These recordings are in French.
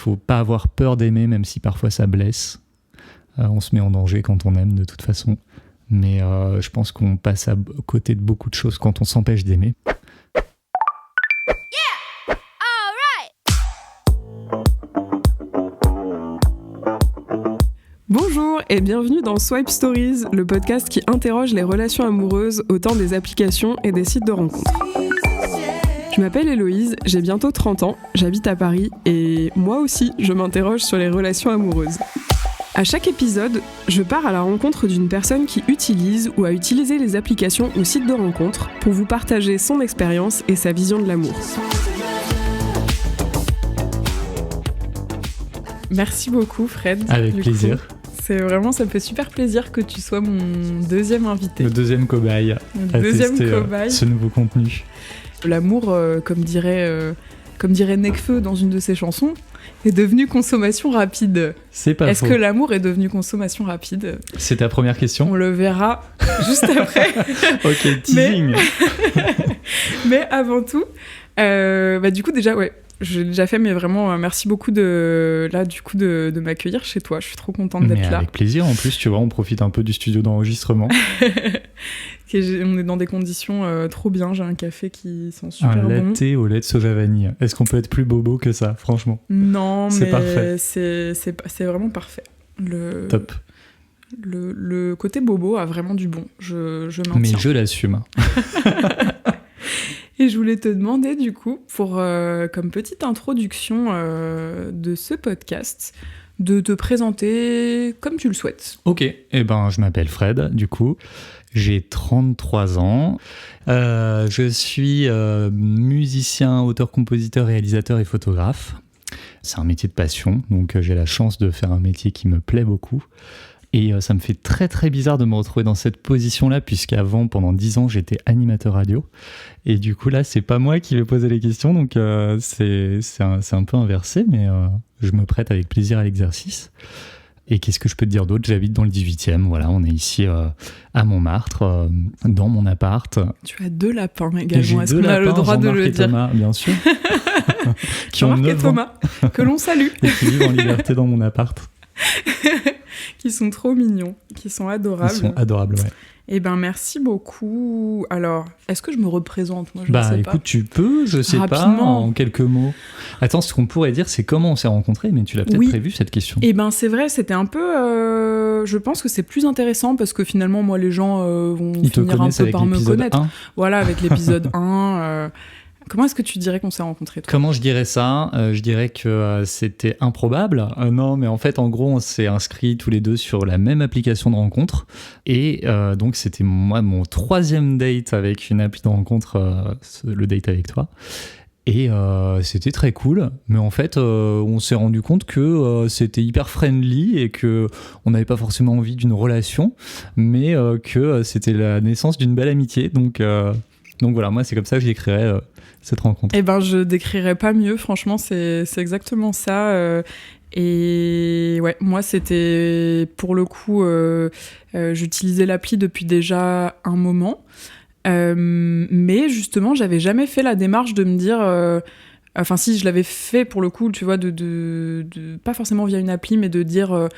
faut pas avoir peur d'aimer, même si parfois ça blesse. On se met en danger quand on aime de toute façon. Mais je pense qu'on passe à côté de beaucoup de choses quand on s'empêche d'aimer. Bonjour et bienvenue dans Swipe Stories, le podcast qui interroge les relations amoureuses au temps des applications et des sites de rencontres. Je m'appelle Héloïse, j'ai bientôt 30 ans, j'habite à Paris et moi aussi je m'interroge sur les relations amoureuses. À chaque épisode, je pars à la rencontre d'une personne qui utilise ou a utilisé les applications ou sites de rencontres pour vous partager son expérience et sa vision de l'amour. Merci beaucoup Fred. Avec plaisir. Ça me fait super plaisir que tu sois mon deuxième invité. Le deuxième cobaye. Ce nouveau contenu. L'amour, comme dirait Nekfeu dans une de ses chansons, est devenu consommation rapide. C'est pas faux. Est-ce que l'amour est devenu consommation rapide ? C'est ta première question ? On le verra juste après. Ok, teasing. Mais avant tout, du coup déjà, ouais. Je l'ai déjà fait, mais vraiment, merci beaucoup de m'accueillir chez toi. Je suis trop contente d'être là. Avec plaisir. En plus, tu vois, on profite un peu du studio d'enregistrement. On est dans des conditions trop bien. J'ai un café qui sent super bon. Un latte au lait de soja vanille. Est-ce qu'on peut être plus bobo que ça, franchement ? Non, c'est mais parfait. C'est vraiment parfait. Top. Le côté bobo a vraiment du bon. Je maintiens. Mais je l'assume. Et je voulais te demander, du coup, comme petite introduction de ce podcast, de te présenter comme tu le souhaites. Ok, je m'appelle Fred, du coup. J'ai 33 ans. Je suis musicien, auteur, compositeur, réalisateur et photographe. C'est un métier de passion, donc j'ai la chance de faire un métier qui me plaît beaucoup. Et ça me fait très très bizarre de me retrouver dans cette position-là, puisqu'avant, pendant 10 ans, j'étais animateur radio. Et du coup, là, c'est pas moi qui vais poser les questions, donc c'est un peu inversé, mais je me prête avec plaisir à l'exercice. Et qu'est-ce que je peux te dire d'autre ? J'habite dans le 18e, voilà, on est ici à Montmartre, dans mon appart. Tu as 2 lapins également, est-ce qu'on a le droit de le dire ? Thomas, bien sûr. Jean-Marc et Thomas, que l'on salue. Et qui vivent en liberté dans mon appart. Qui sont trop mignons, qui sont adorables. Ils sont adorables, ouais. Eh ben, merci beaucoup. Alors, est-ce que je me représente ? Moi, je ne sais écoute, pas. Tu peux, je sais pas, en quelques mots. Attends, ce qu'on pourrait dire, c'est comment on s'est rencontrés, mais tu l'as peut-être prévu, cette question. Eh ben, c'est vrai, c'était un peu... je pense que c'est plus intéressant, parce que finalement, moi, les gens vont finir un peu par me connaître. 1. Voilà, avec l'épisode 1... Comment est-ce que tu dirais qu'on s'est rencontrés, toi ? Comment je dirais ça ? Je dirais que c'était improbable. Non, mais en fait, en gros, on s'est inscrits tous les deux sur la même application de rencontre. Et donc, c'était mon 3e date avec une appli de rencontre, le date avec toi. Et c'était très cool. Mais en fait, on s'est rendu compte que c'était hyper friendly et qu'on n'avait pas forcément envie d'une relation, mais que c'était la naissance d'une belle amitié. Donc voilà, moi, c'est comme ça que je décrirais cette rencontre. Eh ben, je décrirais pas mieux, franchement, c'est exactement ça. Et ouais, moi, c'était pour le coup, j'utilisais l'appli depuis déjà un moment, mais justement, j'avais jamais fait la démarche de me dire. Enfin, si, je l'avais fait pour le coup, tu vois, de pas forcément via une appli, mais de dire.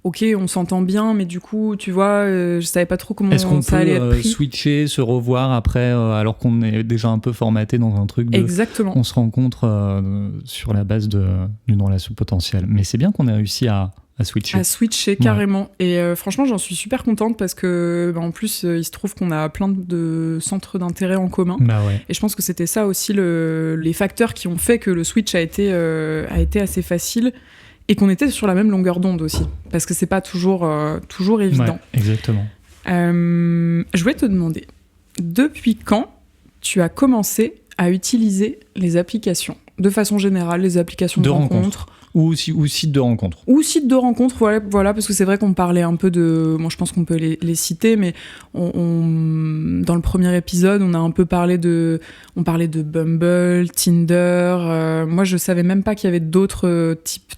Ok, on s'entend bien, mais du coup, tu vois, je savais pas trop comment ça allait être pris. Est-ce qu'on peut switcher, se revoir après, alors qu'on est déjà un peu formaté dans un truc de... Exactement. On se rencontre sur la base d'une relation potentielle. Mais c'est bien qu'on ait réussi à switcher. À switcher, carrément. Ouais. Et franchement, j'en suis super contente parce que, en plus, il se trouve qu'on a plein de centres d'intérêt en commun. Bah ouais. Et je pense que c'était ça aussi les facteurs qui ont fait que le switch a été assez facile. Et qu'on était sur la même longueur d'onde aussi, parce que c'est pas toujours évident. Ouais, exactement. Je voulais te demander, depuis quand tu as commencé à utiliser les applications ? De façon générale, les applications de rencontre. Ou site de rencontre. Ou site de rencontre, voilà, parce que c'est vrai qu'on parlait un peu de... Bon, je pense qu'on peut les citer, mais dans le premier épisode, on a un peu parlé de... On parlait de Bumble, Tinder... moi, je savais même pas qu'il y avait d'autres types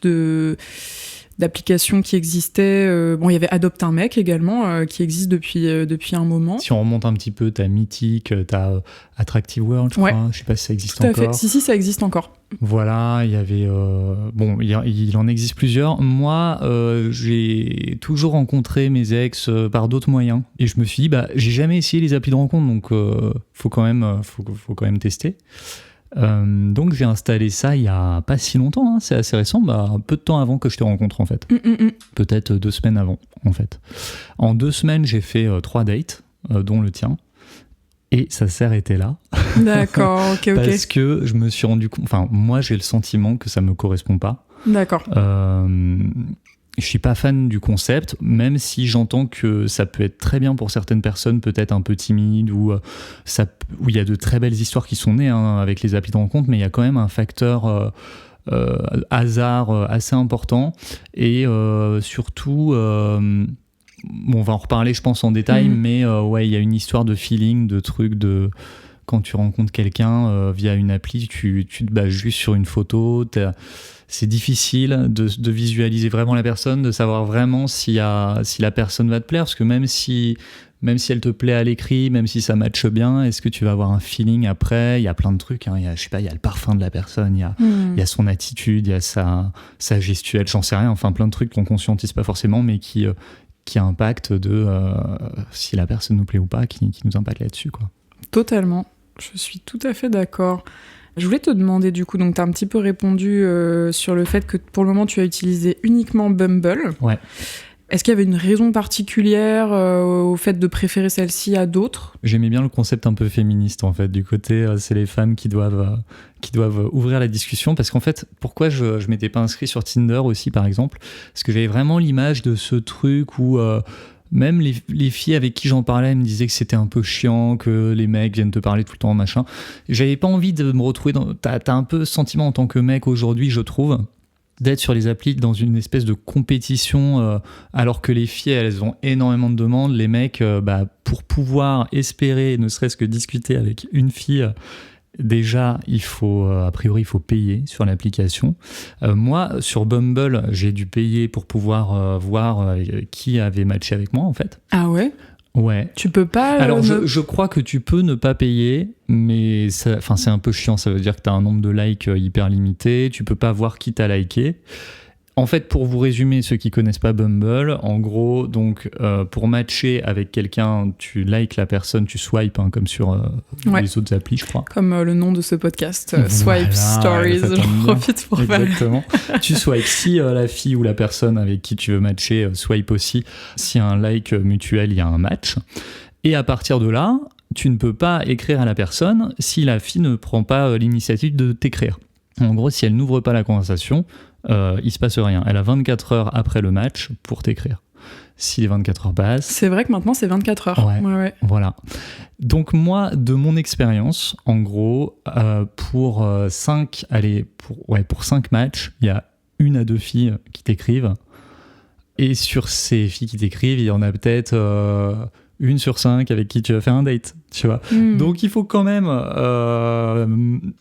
d'applications qui existaient. Bon, il y avait Adopte un mec également, qui existe depuis un moment. Si on remonte un petit peu, t'as Mythic, t'as Attractive World, je crois. Je sais pas si ça existe encore. Tout à fait. Si, ça existe encore. Voilà, il y avait... bon, il en existe plusieurs. Moi, j'ai toujours rencontré mes ex par d'autres moyens. Et je me suis dit, j'ai jamais essayé les applis de rencontre, donc faut quand même tester. Donc j'ai installé ça il y a pas si longtemps, hein, c'est assez récent, peu de temps avant que je te rencontre en fait. Peut-être 2 semaines avant en fait. En 2 semaines j'ai fait 3 dates, dont le tien. Et ça s'est arrêté là. D'accord, ok. Parce que je me suis rendu compte... Enfin, moi, j'ai le sentiment que ça me correspond pas. D'accord. Je suis pas fan du concept, même si j'entends que ça peut être très bien pour certaines personnes, peut-être un peu timides, où il y a de très belles histoires qui sont nées avec les applis de rencontre, mais il y a quand même un facteur hasard assez important. Et surtout... Bon, on va en reparler, je pense, en détail, mais il y a une histoire de feeling, de truc, de quand tu rencontres quelqu'un via une appli, tu te bases juste sur une photo. C'est difficile de visualiser vraiment la personne, de savoir vraiment si la personne va te plaire, parce que même si elle te plaît à l'écrit, même si ça matche bien, est-ce que tu vas avoir un feeling après ? Il y a plein de trucs, hein. Il y a le parfum de la personne, il y a son attitude, il y a sa gestuelle, j'en sais rien, enfin plein de trucs qu'on conscientise pas forcément, mais qui impacte si la personne nous plaît ou pas, qui nous impacte là-dessus, quoi. Totalement, je suis tout à fait d'accord. Je voulais te demander du coup, donc tu as un petit peu répondu sur le fait que pour le moment tu as utilisé uniquement Bumble. Ouais. Est-ce qu'il y avait une raison particulière au fait de préférer celle-ci à d'autres ? J'aimais bien le concept un peu féministe en fait, du côté c'est les femmes qui doivent ouvrir la discussion, parce qu'en fait pourquoi je m'étais pas inscrit sur Tinder aussi par exemple, parce que j'avais vraiment l'image de ce truc où même les filles avec qui j'en parlais me disaient que c'était un peu chiant, que les mecs viennent te parler tout le temps, machin. J'avais pas envie de me retrouver dans... T'as un peu ce sentiment en tant que mec aujourd'hui, je trouve, d'être sur les applis dans une espèce de compétition, alors que les filles, elles ont énormément de demandes. Les mecs, pour pouvoir espérer, ne serait-ce que discuter avec une fille... Déjà, a priori, il faut payer sur l'application. Moi, sur Bumble, j'ai dû payer pour pouvoir voir qui avait matché avec moi, en fait. Ah ouais ? Ouais. Tu peux pas... Alors, je crois que tu peux ne pas payer, mais c'est un peu chiant. Ça veut dire que tu as un nombre de likes hyper limité. Tu peux pas voir qui t'a liké. En fait, pour vous résumer, ceux qui connaissent pas Bumble, en gros, donc pour matcher avec quelqu'un, tu likes la personne, tu swipes, comme sur les autres applis, je crois. Comme le nom de ce podcast, Swipe Stories, j'en profite pour faire. Exactement. Tu swipes si la fille ou la personne avec qui tu veux matcher swipe aussi. Si y a un like mutuel, il y a un match. Et à partir de là, tu ne peux pas écrire à la personne si la fille ne prend pas l'initiative de t'écrire. En gros, si elle n'ouvre pas la conversation, il se passe rien. Elle a 24 heures après le match pour t'écrire. Si les 24 heures passent... C'est vrai que maintenant, c'est 24 heures. Ouais. Voilà. Donc moi, de mon expérience, en gros, pour 5 matchs, il y a 1 à 2 filles qui t'écrivent. Et sur ces filles qui t'écrivent, il y en a peut-être 1 sur 5 avec qui tu vas faire un date, tu vois. Donc il faut quand même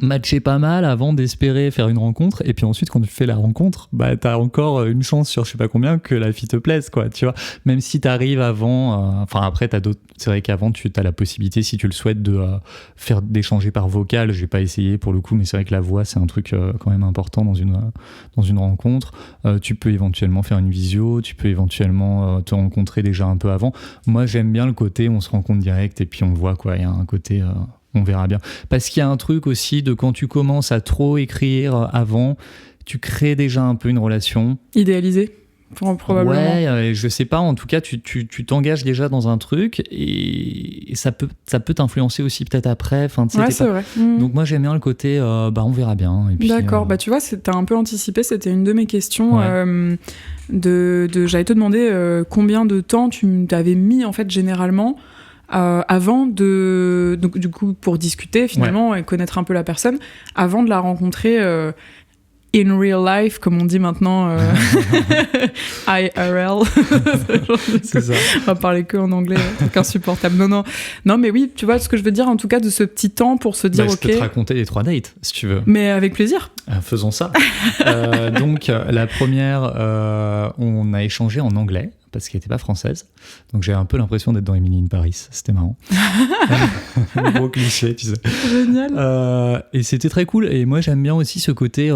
matcher pas mal avant d'espérer faire une rencontre, et puis ensuite quand tu fais la rencontre, t'as encore une chance sur je sais pas combien que la fille te plaise, quoi, tu vois. Même si t'arrives avant, après t'as d'autres, c'est vrai qu'avant tu as la possibilité, si tu le souhaites, de faire d'échanger par vocal. J'ai pas essayé pour le coup, mais c'est vrai que la voix c'est un truc quand même important dans une rencontre. Tu peux éventuellement faire une visio, tu peux éventuellement te rencontrer déjà un peu avant. Moi j'aime bien le côté on se rencontre direct et puis on voit, quoi. Il y a un côté on verra bien, parce qu'il y a un truc aussi de quand tu commences à trop écrire avant, tu crées déjà un peu une relation idéalisée, probablement. Ouais, je sais pas, en tout cas tu t'engages déjà dans un truc, et ça peut t'influencer aussi peut-être après, ouais, c'est vrai. Donc moi j'aime bien le côté on verra bien, et puis, d'accord, tu vois, t'as un peu anticipé, c'était une de mes questions. Ouais. J'allais te demander combien de temps tu t'avais mis en fait généralement avant donc du coup pour discuter finalement, ouais, et connaître un peu la personne avant de la rencontrer in real life, comme on dit maintenant, IRL. C'est ça. On va parler que en anglais, c'est insupportable. Non, mais oui, tu vois ce que je veux dire, en tout cas, de ce petit temps pour se dire, je peux te raconter les 3 dates, si tu veux. Mais avec plaisir. Faisons ça. Donc, la première, on a échangé en anglais, parce qu'elle n'était pas française. Donc, j'ai un peu l'impression d'être dans Emily in Paris. C'était marrant. Gros cliché, tu sais. Génial. Et c'était très cool. Et moi, j'aime bien aussi ce côté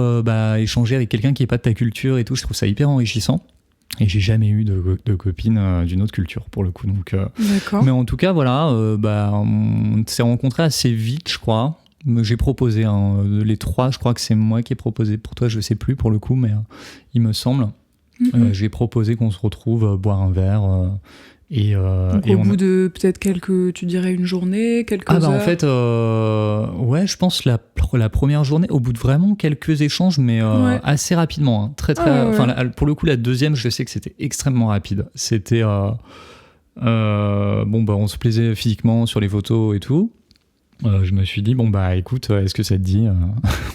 échanger avec quelqu'un qui n'est pas de ta culture et tout. Je trouve ça hyper enrichissant. Et j'ai jamais eu de copine d'une autre culture, pour le coup. Donc, d'accord. Mais en tout cas, voilà, on s'est rencontrés assez vite, je crois. J'ai proposé, les 3, je crois que c'est moi qui ai proposé. Pour toi, je sais plus, pour le coup, mais il me semble. J'ai proposé qu'on se retrouve, boire un verre. Donc au bout de peut-être tu dirais une journée, quelques heures. En fait, ouais, je pense la première journée, au bout de vraiment quelques échanges, mais assez rapidement. Hein, très. Pour le coup, la deuxième, je sais que c'était extrêmement rapide. C'était on se plaisait physiquement sur les photos et tout. Je me suis dit, écoute, est-ce que ça te dit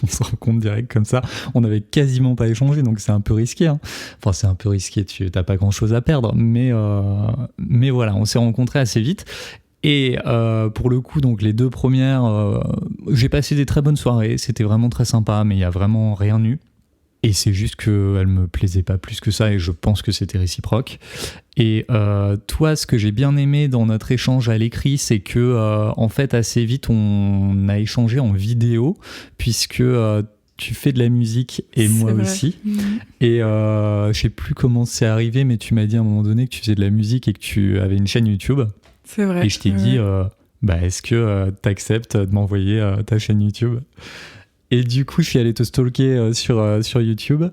on se rencontre direct comme ça. On n'avait quasiment pas échangé, donc c'est un peu risqué. Hein. Enfin, c'est un peu risqué, tu n'as pas grand-chose à perdre. Mais voilà, on s'est rencontrés assez vite. Et pour le coup, donc les 2 premières, j'ai passé des très bonnes soirées. C'était vraiment très sympa, mais il n'y a vraiment rien eu. Et c'est juste qu'elle me plaisait pas plus que ça, et je pense que c'était réciproque. Et toi, ce que j'ai bien aimé dans notre échange à l'écrit, c'est que en fait, assez vite, on a échangé en vidéo, puisque tu fais de la musique et moi aussi. Et je sais plus comment c'est arrivé, mais tu m'as dit à un moment donné que tu faisais de la musique et que tu avais une chaîne YouTube. C'est vrai. Et je t'ai dit, est-ce que t'acceptes de m'envoyer ta chaîne YouTube ? Et du coup, je suis allé te stalker sur YouTube.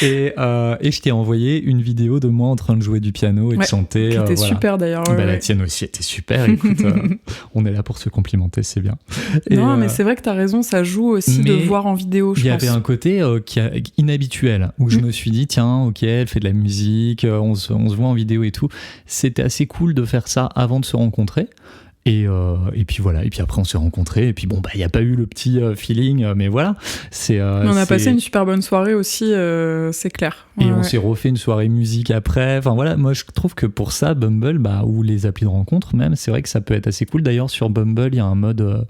et je t'ai envoyé une vidéo de moi en train de jouer du piano et de chanter. Qui était super d'ailleurs. La tienne aussi était super. Écoute, on est là pour se complimenter, c'est bien. Mais c'est vrai que t'as raison, ça joue aussi de voir en vidéo, je pense. Il y avait un côté inhabituel où je me suis dit, tiens, ok, elle fait de la musique, on se voit en vidéo et tout. C'était assez cool de faire ça avant de se rencontrer. Et puis voilà, et puis après on s'est rencontrés, et puis il n'y a pas eu le petit feeling, mais voilà. Mais on a passé une super bonne soirée aussi, c'est clair. Et on s'est refait une soirée musique après. Enfin voilà, moi je trouve que pour ça, Bumble, ou les applis de rencontre même, c'est vrai que ça peut être assez cool. D'ailleurs, sur Bumble, il y a un mode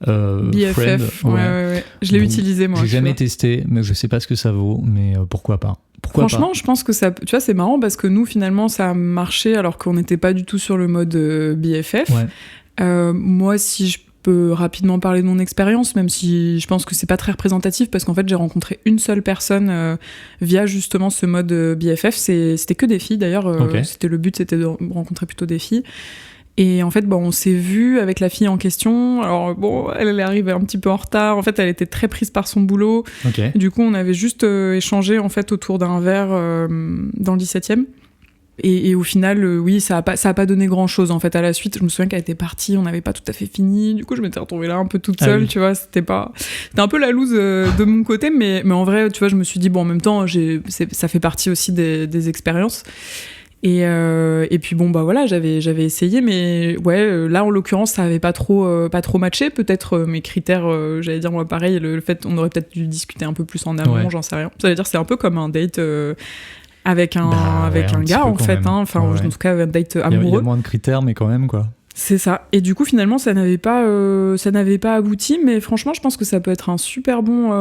BFF, friend. Ouais. Je l'ai utilisé moi. J'ai jamais testé, mais je sais pas ce que ça vaut, mais pourquoi pas. Franchement, je pense que ça... Tu vois, c'est marrant parce que nous, finalement, ça a marché alors qu'on n'était pas du tout sur le mode BFF. Ouais. Moi, si je peux rapidement parler de mon expérience, même si je pense que c'est pas très représentatif, parce qu'en fait, j'ai rencontré une seule personne via justement ce mode BFF. C'était que des filles, d'ailleurs. Le but, c'était de rencontrer plutôt des filles. Et en fait, on s'est vu avec la fille en question. Alors elle est arrivée un petit peu en retard. En fait, elle était très prise par son boulot. Du coup, on avait juste échangé en fait autour d'un verre dans le 17e. Et au final, oui, ça a pas donné grand-chose. En fait, à la suite, je me souviens qu'elle était partie, on n'avait pas tout à fait fini. Du coup, je m'étais retrouvée là un peu toute seule, tu vois. C'était un peu la loose de mon côté, mais en vrai, tu vois, je me suis dit, en même temps, ça fait partie aussi des expériences. Et puis voilà, j'avais essayé, mais là en l'occurrence ça avait pas trop matché. Peut-être mes critères, j'allais dire moi pareil, le fait on aurait peut-être dû discuter un peu plus en amont, j'en sais rien. Ça veut dire c'est un peu comme un date avec un gars en fait, hein. Enfin en tout cas un date amoureux. Il y a moins de critères, mais quand même quoi. C'est ça. Et du coup, finalement, ça n'avait pas abouti, mais franchement, je pense que ça peut être un super bon...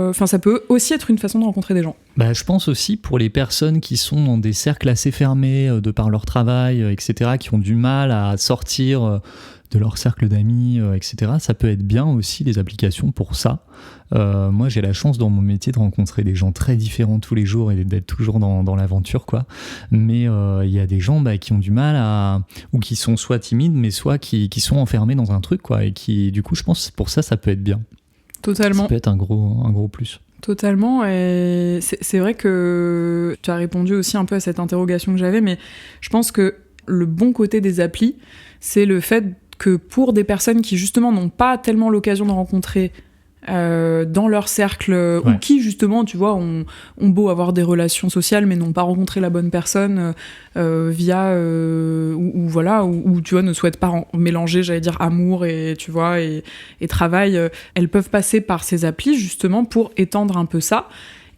Enfin, ça peut aussi être une façon de rencontrer des gens. Je pense aussi pour les personnes qui sont dans des cercles assez fermés de par leur travail, etc., qui ont du mal à sortir de leur cercle d'amis, etc., ça peut être bien aussi les applications pour ça. Moi, j'ai la chance dans mon métier de rencontrer des gens très différents tous les jours et d'être toujours dans l'aventure, quoi. Mais il y a des gens qui ont du mal ou qui sont soit timides, mais soit qui sont enfermés dans un truc, quoi, et qui, du coup, je pense pour ça peut être bien. Totalement. Ça peut être un gros plus. Totalement, et c'est vrai que tu as répondu aussi un peu à cette interrogation que j'avais, mais je pense que le bon côté des applis, c'est le fait que pour des personnes qui justement n'ont pas tellement l'occasion de rencontrer dans leur cercle ou qui justement, tu vois, ont beau avoir des relations sociales mais n'ont pas rencontré la bonne personne via ou voilà, ou tu vois, ne souhaitent pas mélanger, j'allais dire, amour et tu vois et travail. Elles peuvent passer par ces applis justement pour étendre un peu ça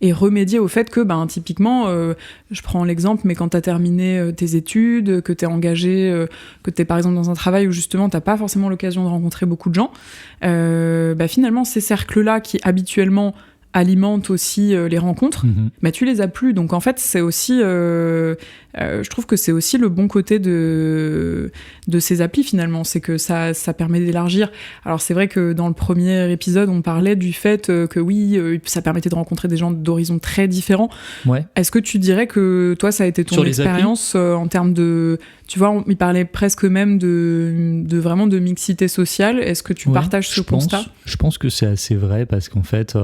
et remédier au fait que, typiquement, je prends l'exemple, mais quand t'as terminé tes études, que t'es engagé, que t'es par exemple dans un travail où justement t'as pas forcément l'occasion de rencontrer beaucoup de gens, finalement, ces cercles-là qui habituellement alimentent aussi les rencontres, tu les as plus. Donc en fait, c'est aussi, je trouve que c'est aussi le bon côté de ces applis finalement, c'est que ça permet d'élargir. Alors c'est vrai que dans le premier épisode, on parlait du fait que oui, ça permettait de rencontrer des gens d'horizons très différents. Ouais. Est-ce que tu dirais que toi, ça a été ton expérience en termes de... Tu vois, il parlait presque même de vraiment de mixité sociale. Est-ce que tu partages ce constat ? Je pense que c'est assez vrai parce qu'en fait...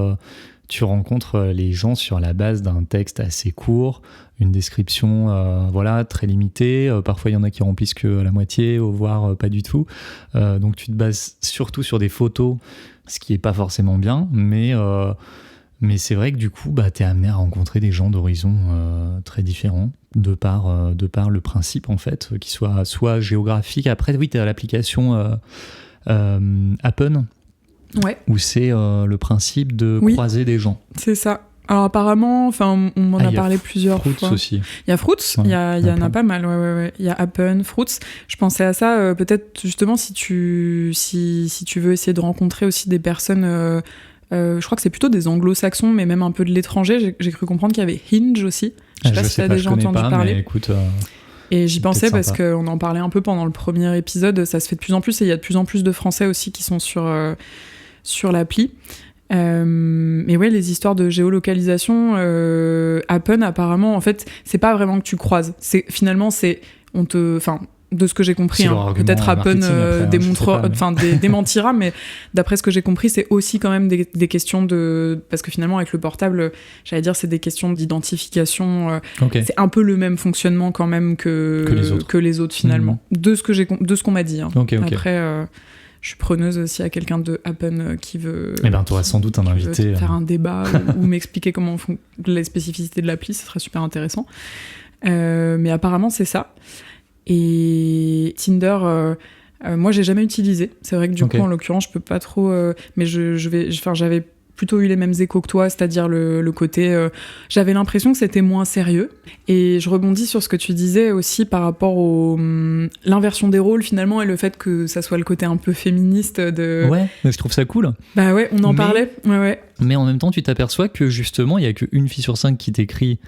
tu rencontres les gens sur la base d'un texte assez court, une description très limitée. Parfois, il y en a qui remplissent que la moitié, voire pas du tout. Donc, tu te bases surtout sur des photos, ce qui n'est pas forcément bien. Mais c'est vrai que du coup, tu es amené à rencontrer des gens d'horizons très différents, de par le principe, en fait, qui soit géographique. Après, oui, tu as l'application Happen. Ouais. Où c'est le principe de croiser des gens. C'est ça. Alors apparemment, on m'en a parlé plusieurs fois. Fruits aussi. Il y a Fruits, il y en a pas mal. Ouais. Il y a Happen, Fruits. Je pensais à ça, peut-être justement si tu veux essayer de rencontrer aussi des personnes. Je crois que c'est plutôt des anglo-saxons, mais même un peu de l'étranger. J'ai cru comprendre qu'il y avait Hinge aussi. Je sais pas si tu as déjà entendu parler. Mais écoute, et j'y pensais parce qu'on en parlait un peu pendant le premier épisode. Ça se fait de plus en plus et il y a de plus en plus de Français aussi qui sont sur l'appli. Mais ouais, les histoires de géolocalisation, Happen, apparemment, en fait, c'est pas vraiment que tu croises. De ce que j'ai compris, peut-être Happen démentira, mais d'après ce que j'ai compris, c'est aussi quand même des questions de... Parce que finalement, avec le portable, j'allais dire, c'est des questions d'identification. C'est un peu le même fonctionnement quand même que les autres finalement. De ce qu'on m'a dit. Après... je suis preneuse s'il y a quelqu'un de Happen qui veut... tu auras sans doute un invité. Faire un débat ou m'expliquer comment font les spécificités de l'appli, ce serait super intéressant. Mais apparemment, c'est ça. Et Tinder, moi, j'ai jamais utilisé. C'est vrai que du coup, en l'occurrence, je peux pas trop... mais j'avais plutôt eu les mêmes échos que toi, c'est-à-dire le côté... j'avais l'impression que c'était moins sérieux. Et je rebondis sur ce que tu disais aussi par rapport l'inversion des rôles, finalement, et le fait que ça soit le côté un peu féministe de... Ouais, mais je trouve ça cool. Bah ouais, on en parlait. Ouais. Mais en même temps, tu t'aperçois que justement, il y a qu'une fille sur 5 qui t'écrit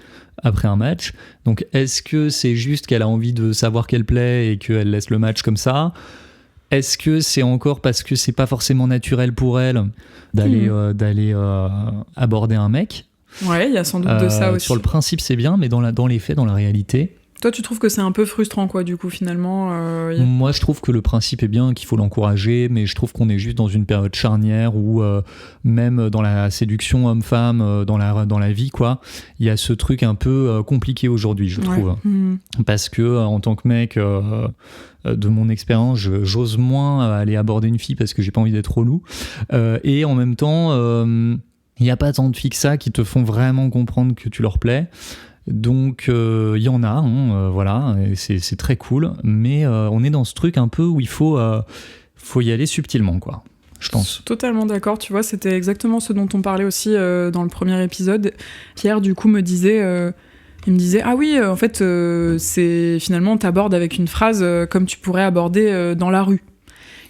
après un match. Donc, est-ce que c'est juste qu'elle a envie de savoir qu'elle plaît et qu'elle laisse le match comme ça ? Est-ce que c'est encore parce que c'est pas forcément naturel pour elle d'aller aborder un mec ? Ouais, il y a sans doute de ça aussi. Sur le principe, c'est bien, mais dans les faits, dans la réalité... Toi, tu trouves que c'est un peu frustrant, quoi, du coup, finalement Moi, je trouve que le principe est bien, qu'il faut l'encourager, mais je trouve qu'on est juste dans une période charnière où, même dans la séduction homme-femme, dans la vie, quoi, il y a ce truc un peu compliqué aujourd'hui, je trouve. Parce que, en tant que mec, de mon expérience, j'ose moins aller aborder une fille parce que j'ai pas envie d'être relou. Et en même temps, il n'y a pas tant de filles que ça qui te font vraiment comprendre que tu leur plais. Donc il y en a, voilà, et c'est très cool, mais on est dans ce truc un peu où il faut y aller subtilement, quoi, je pense. Totalement d'accord, tu vois, c'était exactement ce dont on parlait aussi dans le premier épisode. Pierre, du coup, il me disait, ah oui, en fait, c'est finalement, t'abordes avec une phrase comme tu pourrais aborder dans la rue.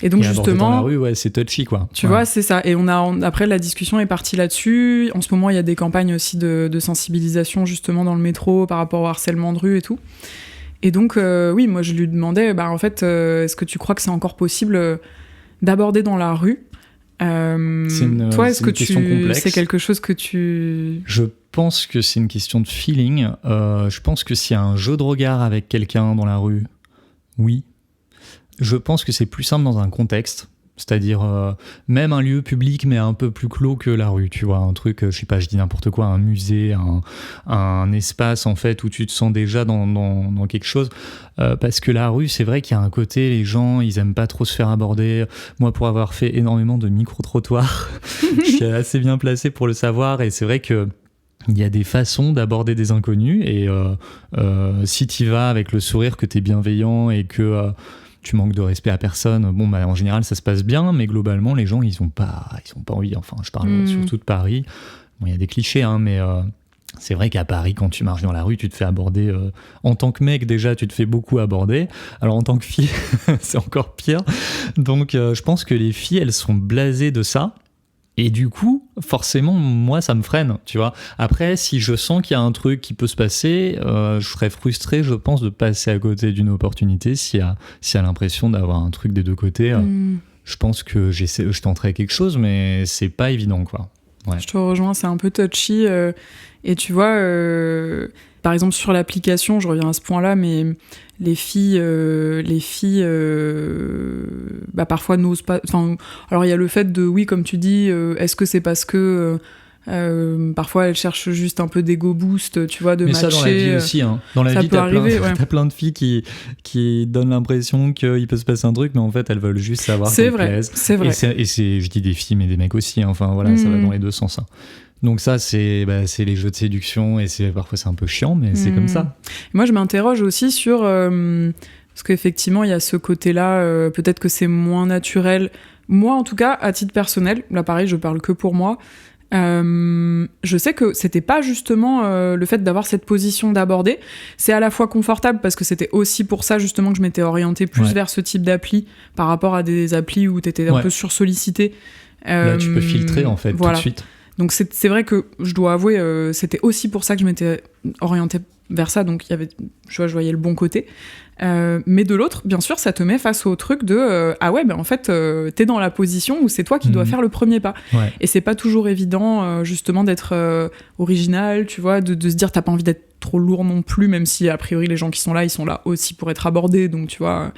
Et donc justement, dans la rue, ouais, c'est touchy, quoi. Tu vois, c'est ça. Et après, la discussion est partie là-dessus. En ce moment, il y a des campagnes aussi de sensibilisation justement dans le métro par rapport au harcèlement de rue et tout. Et donc, oui, moi, je lui demandais, en fait, est-ce que tu crois que c'est encore possible d'aborder dans la rue toi, est-ce que c'est quelque chose que tu... Je pense que c'est une question de feeling. Je pense que s'il y a un jeu de regard avec quelqu'un dans la rue, oui. Je pense que c'est plus simple dans un contexte, C'est-à-dire même un lieu public, mais un peu plus clos que la rue, tu vois. Un truc, je sais pas, je dis n'importe quoi, un musée, un espace, en fait, où tu te sens déjà dans quelque chose. Parce que la rue, c'est vrai qu'il y a un côté, les gens, ils aiment pas trop se faire aborder. Moi, pour avoir fait énormément de micro-trottoirs, je suis assez bien placé pour le savoir. Et c'est vrai que il y a des façons d'aborder des inconnus. Et si tu y vas avec le sourire, que tu es bienveillant et que tu manques de respect à personne, bon, bah, en général, ça se passe bien. Mais globalement, les gens, ils ont pas envie. Enfin, je parle surtout de Paris. Bon, il y a des clichés, hein, mais... c'est vrai qu'à Paris, quand tu marches dans la rue, tu te fais aborder. En tant que mec, déjà, tu te fais beaucoup aborder. Alors, en tant que fille, c'est encore pire. Donc, je pense que les filles, elles sont blasées de ça. Et du coup, forcément, moi, ça me freine, tu vois. Après, si je sens qu'il y a un truc qui peut se passer, je serais frustré, je pense, de passer à côté d'une opportunité s'il y a l'impression d'avoir un truc des deux côtés. Je pense que je tenterai quelque chose, mais c'est pas évident, quoi. Ouais. Je te rejoins, c'est un peu touchy. Et tu vois, par exemple, sur l'application, je reviens à ce point-là, mais les filles parfois n'osent pas. Enfin, alors il y a le fait de, oui, comme tu dis, est-ce que c'est parce que parfois elles cherchent juste un peu d'ego boost, tu vois, de mais matcher. Mais ça dans la vie aussi, hein. Dans la vie, t'as plein de filles qui donnent l'impression qu'il peut se passer un truc, mais en fait elles veulent juste savoir qu'elles plaisent. C'est vrai. Et je dis des filles, mais des mecs aussi, hein. Enfin voilà, ça va dans les deux sens, hein. Donc ça, c'est les jeux de séduction, et parfois c'est un peu chiant, mais c'est comme ça. Moi, je m'interroge aussi sur... parce qu'effectivement, il y a ce côté-là, peut-être que c'est moins naturel. Moi, en tout cas, à titre personnel, là pareil, je parle que pour moi, je sais que c'était pas justement le fait d'avoir cette position d'aborder. C'est à la fois confortable, parce que c'était aussi pour ça justement que je m'étais orientée plus vers ce type d'appli, par rapport à des applis où t'étais un peu sursollicité. Là, tu peux filtrer, en fait, voilà. tout de suite. Donc c'est vrai que je dois avouer, c'était aussi pour ça que je m'étais orientée vers ça, donc je voyais le bon côté. Mais de l'autre, bien sûr, ça te met face au truc de ah ouais, ben en fait, t'es dans la position où c'est toi qui dois faire le premier pas. Ouais. Et c'est pas toujours évident, justement, d'être original, tu vois, de se dire t'as pas envie d'être trop lourd non plus, même si a priori les gens qui sont là, ils sont là aussi pour être abordés, donc tu vois.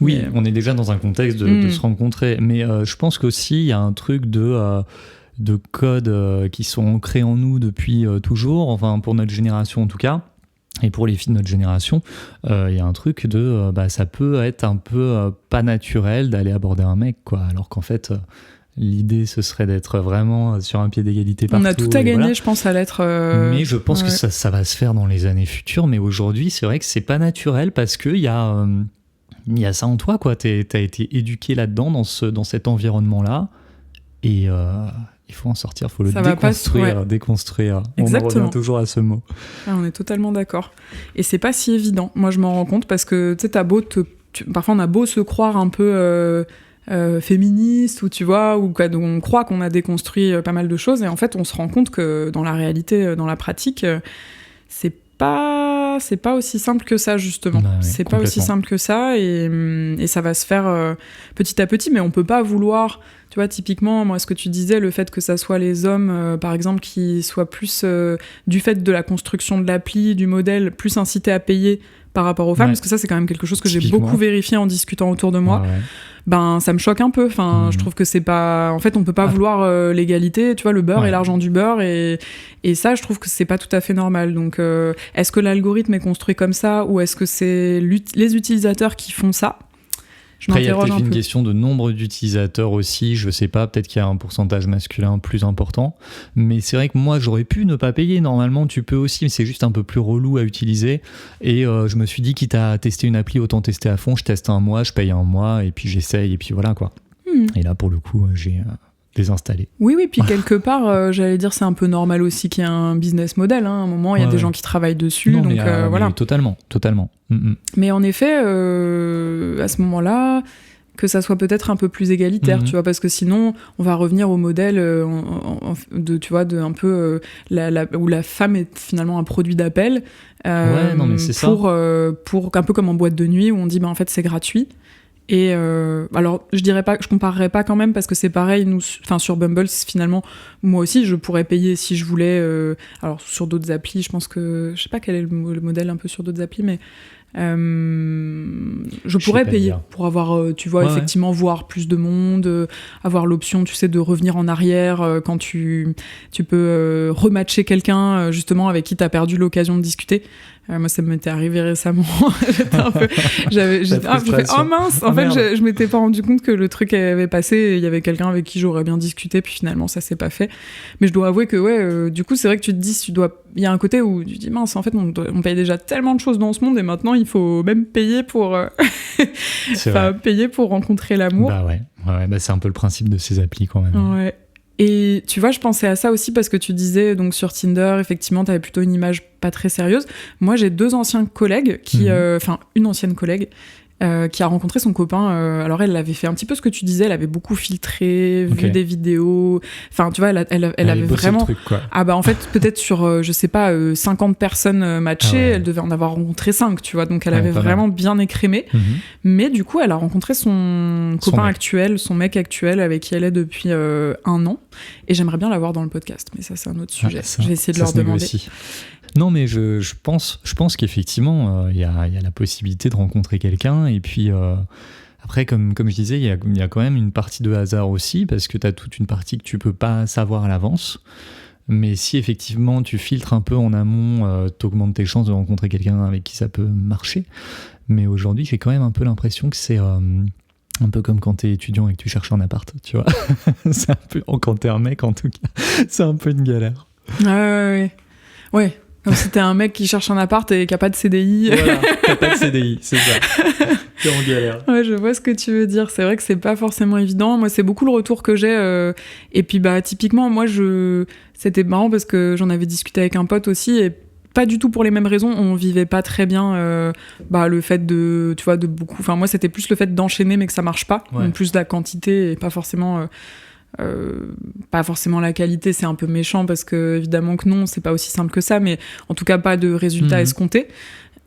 Oui, on est déjà dans un contexte de se rencontrer, mais je pense qu'aussi il y a un truc de codes qui sont ancrés en nous depuis toujours, enfin pour notre génération en tout cas, et pour les filles de notre génération, il y a un truc de ça peut être un peu pas naturel d'aller aborder un mec, quoi, alors qu'en fait l'idée ce serait d'être vraiment sur un pied d'égalité partout. On a tout à gagner, voilà. Je pense, à l'être. Mais je pense que ça va se faire dans les années futures, mais aujourd'hui c'est vrai que c'est pas naturel parce qu'il y a ça en toi, quoi. T'as été éduqué là-dedans, dans cet environnement-là, et il faut en sortir, il faut le déconstruire. Exactement. On en revient toujours à ce mot. Ah, on est totalement d'accord. Et c'est pas si évident. Moi, je m'en rends compte parce que tu sais, parfois on a beau se croire un peu féministe, ou tu vois, ou on croit qu'on a déconstruit pas mal de choses, et en fait, on se rend compte que dans la réalité, dans la pratique, c'est pas aussi simple que ça, justement. C'est pas aussi simple que ça, et ça va se faire petit à petit, mais on peut pas vouloir. Tu vois, typiquement, moi, ce que tu disais, le fait que ça soit les hommes, par exemple, qui soient plus, du fait de la construction de l'appli, du modèle, plus incités à payer par rapport aux femmes, parce que ça, c'est quand même quelque chose que j'ai beaucoup vérifié en discutant autour de moi. Ben, ça me choque un peu. Enfin, je trouve que c'est pas... En fait, on peut pas vouloir l'égalité, tu vois, le beurre et l'argent du beurre, et ça, je trouve que c'est pas tout à fait normal. Donc, est-ce que l'algorithme est construit comme ça, ou est-ce que c'est les utilisateurs qui font ça ? Après, il y a peut-être une question de nombre d'utilisateurs aussi, je sais pas, peut-être qu'il y a un pourcentage masculin plus important, mais c'est vrai que moi j'aurais pu ne pas payer, normalement tu peux aussi, mais c'est juste un peu plus relou à utiliser, et je me suis dit, quitte à tester une appli, autant tester à fond, je teste un mois, je paye un mois, et puis j'essaye, et puis voilà quoi. Et là pour le coup, j'ai désinstallé. Oui, puis quelque part, j'allais dire, c'est un peu normal aussi qu'il y ait un business model, hein. À un moment, il y a des gens qui travaillent dessus, donc voilà. Mais totalement. Mais en effet, à ce moment-là, que ça soit peut-être un peu plus égalitaire, tu vois, parce que sinon, on va revenir au modèle tu vois, de un peu où la femme est finalement un produit d'appel, mais c'est pour un peu comme en boîte de nuit où on dit, en fait, c'est gratuit. Et alors, je comparerais pas quand même, parce que c'est pareil, sur Bumble, finalement, moi aussi, je pourrais payer si je voulais. Alors, sur d'autres applis, je pense que... Je sais pas quel est le modèle un peu sur d'autres applis, mais Je pourrais payer pour avoir, tu vois, effectivement, voir plus de monde, avoir l'option, tu sais, de revenir en arrière quand tu peux rematcher quelqu'un, justement, avec qui t'as perdu l'occasion de discuter. Moi, ça m'était arrivé récemment. J'étais un peu... j'ai fait, oh mince! En fait, je m'étais pas rendu compte que le truc avait passé et il y avait quelqu'un avec qui j'aurais bien discuté, puis finalement, ça s'est pas fait. Mais je dois avouer que, du coup, c'est vrai que tu te dis, il y a un côté où tu te dis, mince, en fait, on paye déjà tellement de choses dans ce monde et maintenant, il faut même payer pour, payer pour rencontrer l'amour. Bah ouais. C'est un peu le principe de ces applis quand même. Ouais. Et tu vois, je pensais à ça aussi parce que tu disais, donc sur Tinder, effectivement, t'avais plutôt une image pas très sérieuse. Moi, j'ai 2 anciens collègues une ancienne collègue qui a rencontré son copain. Alors, elle avait fait un petit peu ce que tu disais, elle avait beaucoup filtré, vu des vidéos. Enfin, tu vois, elle avait vraiment... Truc, quoi. Ah bah, en fait, peut-être sur, je sais pas, 50 personnes matchées, elle devait en avoir rencontré 5, tu vois. Donc, elle avait vraiment bien écrémé. Mais du coup, elle a rencontré son copain actuel, son mec actuel, avec qui elle est depuis 1 an. Et j'aimerais bien l'avoir dans le podcast, mais ça, c'est un autre sujet. Je vais essayer de leur demander. Non, mais je pense qu'effectivement, il y a la possibilité de rencontrer quelqu'un. Et puis, après, comme je disais, il y a quand même une partie de hasard aussi, parce que tu as toute une partie que tu peux pas savoir à l'avance. Mais si effectivement tu filtres un peu en amont, t'augmentes tes chances de rencontrer quelqu'un avec qui ça peut marcher. Mais aujourd'hui, j'ai quand même un peu l'impression que c'est... un peu comme quand t'es étudiant et que tu cherches un appart, tu vois. C'est un peu... Quand t'es un mec, en tout cas, c'est un peu une galère. Ouais. Comme si t'es un mec qui cherche un appart et qui a pas de CDI. Voilà, t'as pas de CDI, c'est ça. T'es en galère. Ouais, je vois ce que tu veux dire. C'est vrai que c'est pas forcément évident. Moi, c'est beaucoup le retour que j'ai. Et puis, typiquement, moi, c'était marrant parce que j'en avais discuté avec un pote aussi et pas du tout pour les mêmes raisons. On vivait pas très bien le fait de, tu vois, de beaucoup... Enfin, moi, c'était plus le fait d'enchaîner mais que ça marche pas. Donc, plus de la quantité et pas forcément... pas forcément la qualité, c'est un peu méchant parce que évidemment que non, c'est pas aussi simple que ça, mais en tout cas pas de résultats escomptés.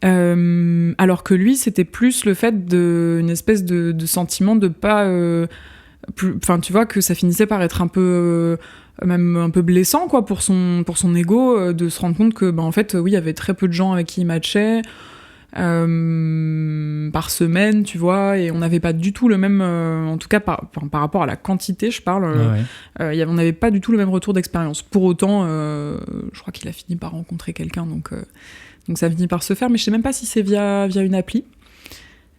Alors que lui, c'était plus le fait une espèce de sentiment de pas, enfin tu vois, que ça finissait par être un peu même un peu blessant quoi pour son ego, de se rendre compte que en fait oui, il y avait très peu de gens avec qui il matchait. Par semaine, tu vois, et on n'avait pas du tout le même, en tout cas par rapport à la quantité, je parle, on n'avait pas du tout le même retour d'expérience. Pour autant, je crois qu'il a fini par rencontrer quelqu'un, donc ça finit par se faire, mais je sais même pas si c'est via une appli.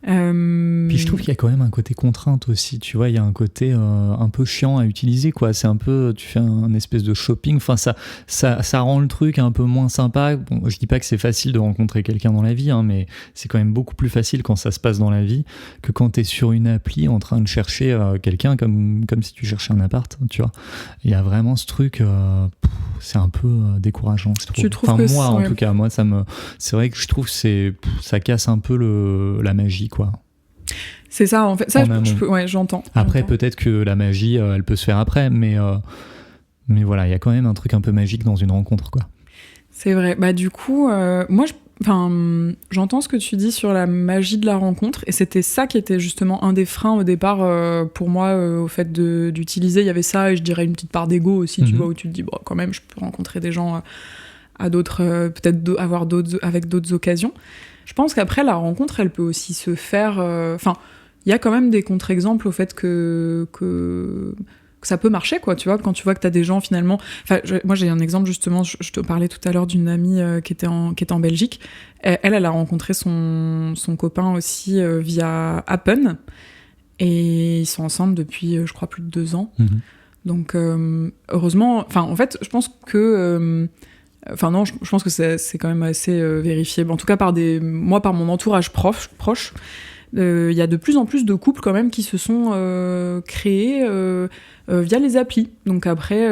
Puis je trouve qu'il y a quand même un côté contrainte aussi, tu vois, il y a un côté un peu chiant à utiliser, quoi. C'est un peu, tu fais un espèce de shopping, enfin ça rend le truc un peu moins sympa. Bon, je dis pas que c'est facile de rencontrer quelqu'un dans la vie, hein, mais c'est quand même beaucoup plus facile quand ça se passe dans la vie que quand t'es sur une appli en train de chercher quelqu'un comme si tu cherchais un appart, tu vois. Il y a vraiment ce truc, c'est un peu décourageant, je trouve. Tu trouves que moi, en tout cas, moi c'est vrai que je trouve que ça casse un peu la magie, quoi. C'est ça, en fait. Ça, j'entends. Après, peut-être que la magie, elle peut se faire après, mais voilà, il y a quand même un truc un peu magique dans une rencontre, quoi. C'est vrai. Du coup, moi, j'entends ce que tu dis sur la magie de la rencontre, et c'était ça qui était justement un des freins au départ pour moi au fait d'utiliser. Il y avait ça, et je dirais une petite part d'ego aussi, tu vois, où tu te dis, quand même, je peux rencontrer des gens à d'autres, peut-être avoir avec d'autres occasions. Je pense qu'après, la rencontre, elle peut aussi se faire... il y a quand même des contre-exemples au fait que ça peut marcher, quoi, tu vois, quand tu vois que t'as des gens, finalement... Moi, j'ai un exemple, justement, je te parlais tout à l'heure d'une amie qui était en Belgique. Elle a rencontré son copain aussi via Appen, et ils sont ensemble depuis, je crois, plus de 2 ans. Donc, heureusement... en fait, je pense que... non, je pense que c'est quand même assez vérifié. En tout cas, par mon entourage proche, il y a de plus en plus de couples quand même qui se sont créés via les applis. Donc après,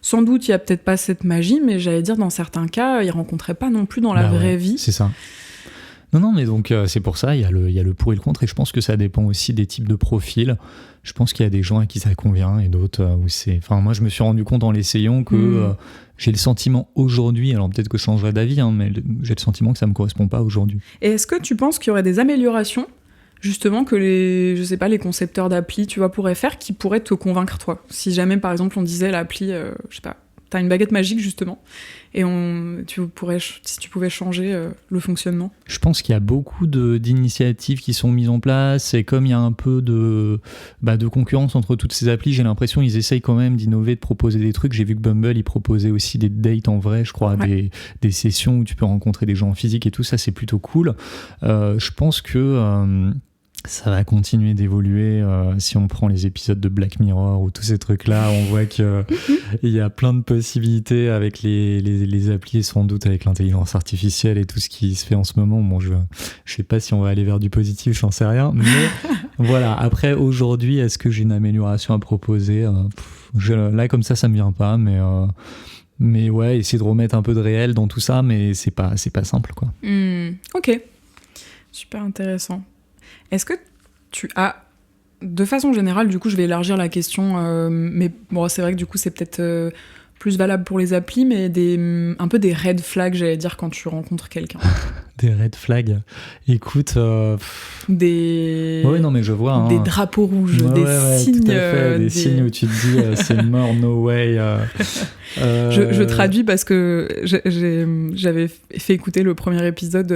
sans doute, il y a peut-être pas cette magie, mais j'allais dire, dans certains cas, ils rencontraient pas non plus dans la vraie vie. C'est ça. Non, mais donc c'est pour ça, il y a le pour et le contre, et je pense que ça dépend aussi des types de profils. Je pense qu'il y a des gens à qui ça convient et d'autres où c'est... Enfin, moi, je me suis rendu compte en l'essayant que j'ai le sentiment aujourd'hui, alors peut-être que je changerai d'avis, hein, mais j'ai le sentiment que ça me correspond pas aujourd'hui. Et est-ce que tu penses qu'il y aurait des améliorations, justement, que les concepteurs d'appli, tu vois, pourraient faire, qui pourraient te convaincre, toi? Si jamais, par exemple, on disait l'appli, je sais pas, t'as une baguette magique justement, et si tu pouvais changer le fonctionnement. Je pense qu'il y a beaucoup d'initiatives qui sont mises en place, et comme il y a un peu de concurrence entre toutes ces applis, j'ai l'impression qu'ils essayent quand même d'innover, de proposer des trucs. J'ai vu que Bumble, il proposait aussi des dates en vrai, je crois, des sessions où tu peux rencontrer des gens en physique et tout ça, c'est plutôt cool. Je pense que ça va continuer d'évoluer. Si on prend les épisodes de Black Mirror ou tous ces trucs-là, on voit qu'il y a plein de possibilités avec les applis, et sans doute avec l'intelligence artificielle et tout ce qui se fait en ce moment. Bon, je sais pas si on va aller vers du positif, j'en sais rien. Mais voilà, après, aujourd'hui, est-ce que j'ai une amélioration à proposer ? Là, comme ça me vient pas, mais ouais, essayer de remettre un peu de réel dans tout ça, mais c'est pas simple, quoi. Ok, super intéressant. Est-ce que tu as, de façon générale, du coup je vais élargir la question, mais bon, c'est vrai que du coup c'est peut-être plus valable pour les applis, mais un peu des red flags, j'allais dire, quand tu rencontres quelqu'un. Des red flags. Écoute, ouais, non mais je vois. Des drapeaux rouges, des signes. Tout à fait, des signes où tu te dis c'est mort, no way. Je traduis parce que j'avais fait écouter le premier épisode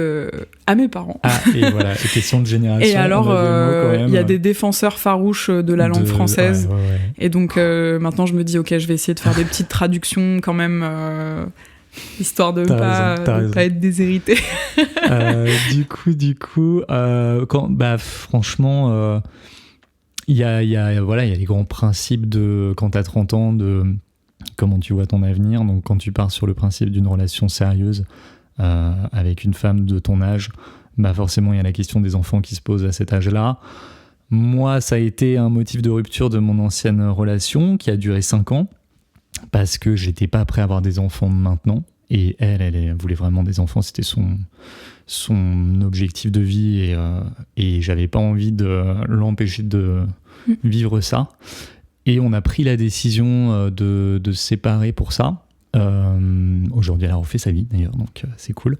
à mes parents. Ah, et voilà, question de génération. Et alors, il y a des défenseurs farouches de la langue française. Ouais. Et donc, maintenant, je me dis, ok, je vais essayer de faire des petites traductions quand même, histoire de pas être déshérité. Du coup, franchement, il y a les grands principes de quand t'as 30 ans, de comment tu vois ton avenir. Donc, quand tu pars sur le principe d'une relation sérieuse avec une femme de ton âge, forcément, il y a la question des enfants qui se pose à cet âge-là. Moi, ça a été un motif de rupture de mon ancienne relation qui a duré 5 ans parce que j'étais pas prêt à avoir des enfants maintenant. Et elle voulait vraiment des enfants, c'était son objectif de vie, et j'avais pas envie de l'empêcher de vivre ça. Et on a pris la décision de se séparer pour ça. Aujourd'hui, elle a refait sa vie d'ailleurs, donc c'est cool.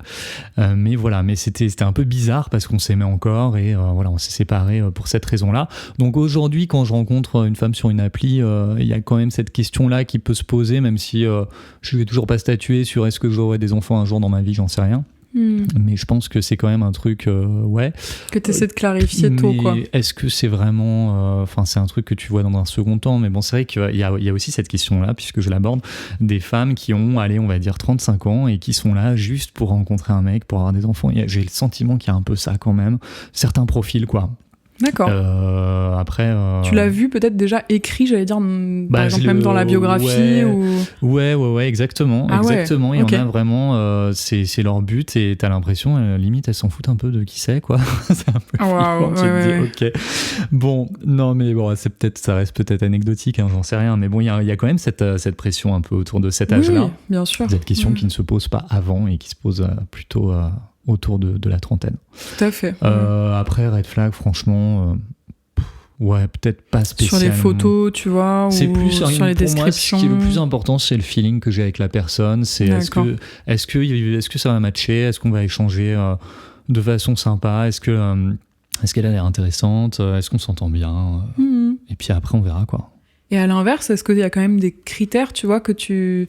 Mais voilà, c'était un peu bizarre parce qu'on s'aimait encore, et on s'est séparés pour cette raison-là. Donc aujourd'hui, quand je rencontre une femme sur une appli, il y a quand même cette question-là qui peut se poser, même si je vais toujours pas statuer sur est-ce que j'aurai des enfants un jour dans ma vie, j'en sais rien. Mais je pense que c'est quand même un truc que tu essaies de clarifier tôt, quoi. Est-ce que c'est vraiment c'est un truc que tu vois dans un second temps, mais bon, c'est vrai qu'il y a aussi cette question là, puisque je l'aborde, des femmes qui ont, on va dire 35 ans et qui sont là juste pour rencontrer un mec, pour avoir des enfants. J'ai le sentiment qu'il y a un peu ça quand même, certains profils, quoi. D'accord. Après, tu l'as vu peut-être déjà écrit, j'allais dire, par exemple même dans la biographie Ouais, exactement. Ah exactement. Ouais, il y en a vraiment, c'est leur but, et t'as l'impression, limite, elles s'en foutent un peu de qui c'est, quoi. C'est un peu flippant, tu te dis, ok. Bon, non, mais bon, ça reste peut-être anecdotique, j'en sais rien, mais bon, il y a quand même cette pression un peu autour de cet âge-là. Oui, bien sûr. Cette question qui ne se pose pas avant et qui se pose plutôt autour de la trentaine. Tout à fait. Après, red flag, franchement, peut-être pas spécialement. Sur les photos, tu vois, ou sur les descriptions. Moi, ce qui est le plus important, c'est le feeling que j'ai avec la personne. C'est est-ce que ça va matcher, est-ce qu'on va échanger de façon sympa, est-ce qu'elle a l'air intéressante, est-ce qu'on s'entend bien, et puis après on verra, quoi. Et à l'inverse, est-ce qu'il y a quand même des critères, tu vois, que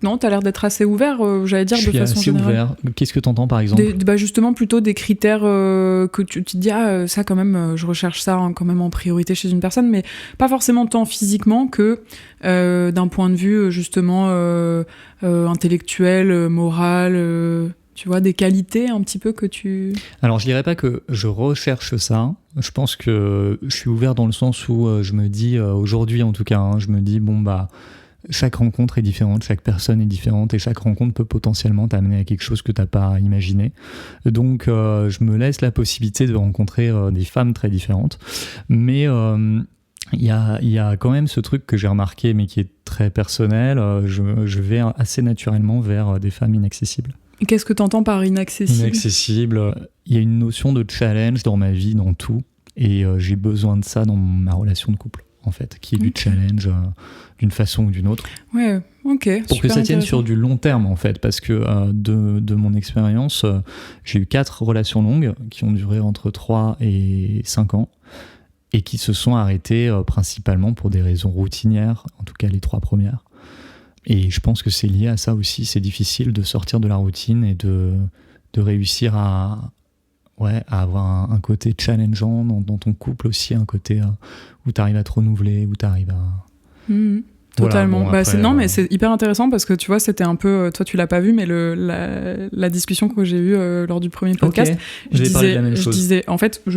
non, t'as l'air d'être assez ouvert, j'allais dire, de façon générale. Je suis assez ouvert. Qu'est-ce que t'entends, par exemple ? Justement, plutôt des critères que tu te dis, ça quand même, je recherche ça quand même en priorité chez une personne, mais pas forcément tant physiquement que d'un point de vue, justement, intellectuel, moral, tu vois, des qualités un petit peu que tu... Alors, je dirais pas que je recherche ça. Je pense que je suis ouvert dans le sens où je me dis, aujourd'hui en tout cas, je me dis, chaque rencontre est différente, chaque personne est différente, et chaque rencontre peut potentiellement t'amener à quelque chose que t'as pas imaginé. Donc je me laisse la possibilité de rencontrer des femmes très différentes, mais il y a quand même ce truc que j'ai remarqué, mais qui est très personnel. Je vais assez naturellement vers des femmes inaccessibles. Et qu'est-ce que t'entends par inaccessible ? Inaccessible, il y a une notion de challenge dans ma vie, dans tout, et j'ai besoin de ça dans ma relation de couple, en fait, qui est du challenge d'une façon ou d'une autre. Ouais, ok. Pour que ça tienne sur du long terme, en fait, parce que de mon expérience, j'ai eu 4 relations longues qui ont duré entre 3 et 5 ans, et qui se sont arrêtées principalement pour des raisons routinières, en tout cas les 3 premières. Et je pense que c'est lié à ça aussi. C'est difficile de sortir de la routine et de réussir à avoir un côté challengeant dans ton couple aussi, un côté où tu arrives à te renouveler, où tu arrives à... Totalement. Voilà, bon, après, non, mais c'est hyper intéressant parce que tu vois, c'était un peu, toi tu l'as pas vu, mais la discussion que j'ai eue lors du premier podcast, je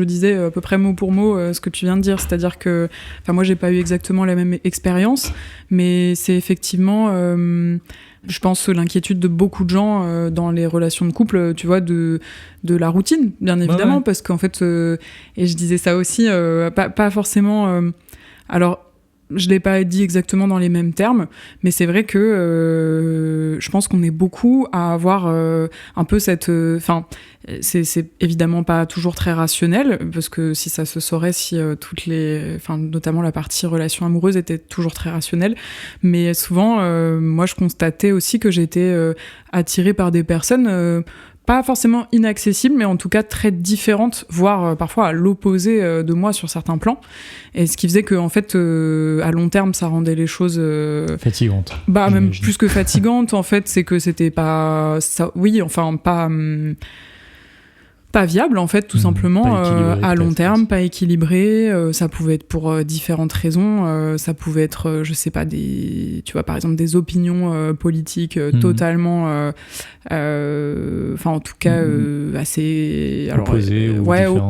disais à peu près mot pour mot ce que tu viens de dire, c'est-à-dire que, moi j'ai pas eu exactement la même expérience, mais c'est effectivement, je pense, l'inquiétude de beaucoup de gens dans les relations de couple, tu vois, de la routine, bien évidemment, parce qu'en fait, et je disais ça aussi, pas forcément, alors, je l'ai pas dit exactement dans les mêmes termes, mais c'est vrai que je pense qu'on est beaucoup à avoir un peu cette... c'est évidemment pas toujours très rationnel, parce que si ça se saurait, si notamment la partie relation amoureuse était toujours très rationnelle, mais souvent, moi je constatais aussi que j'étais attirée par des personnes... pas forcément inaccessible, mais en tout cas très différente, voire parfois à l'opposé de moi sur certains plans. Et ce qui faisait que, en fait, à long terme, ça rendait les choses... fatigantes. Même plus que fatigantes, en fait, c'est que c'était pas... pas viable, en fait, tout simplement, à long terme, pas équilibré. Ça pouvait être pour différentes raisons. Ça pouvait être, je sais pas, tu vois, par exemple, des opinions politiques totalement... en tout cas, assez...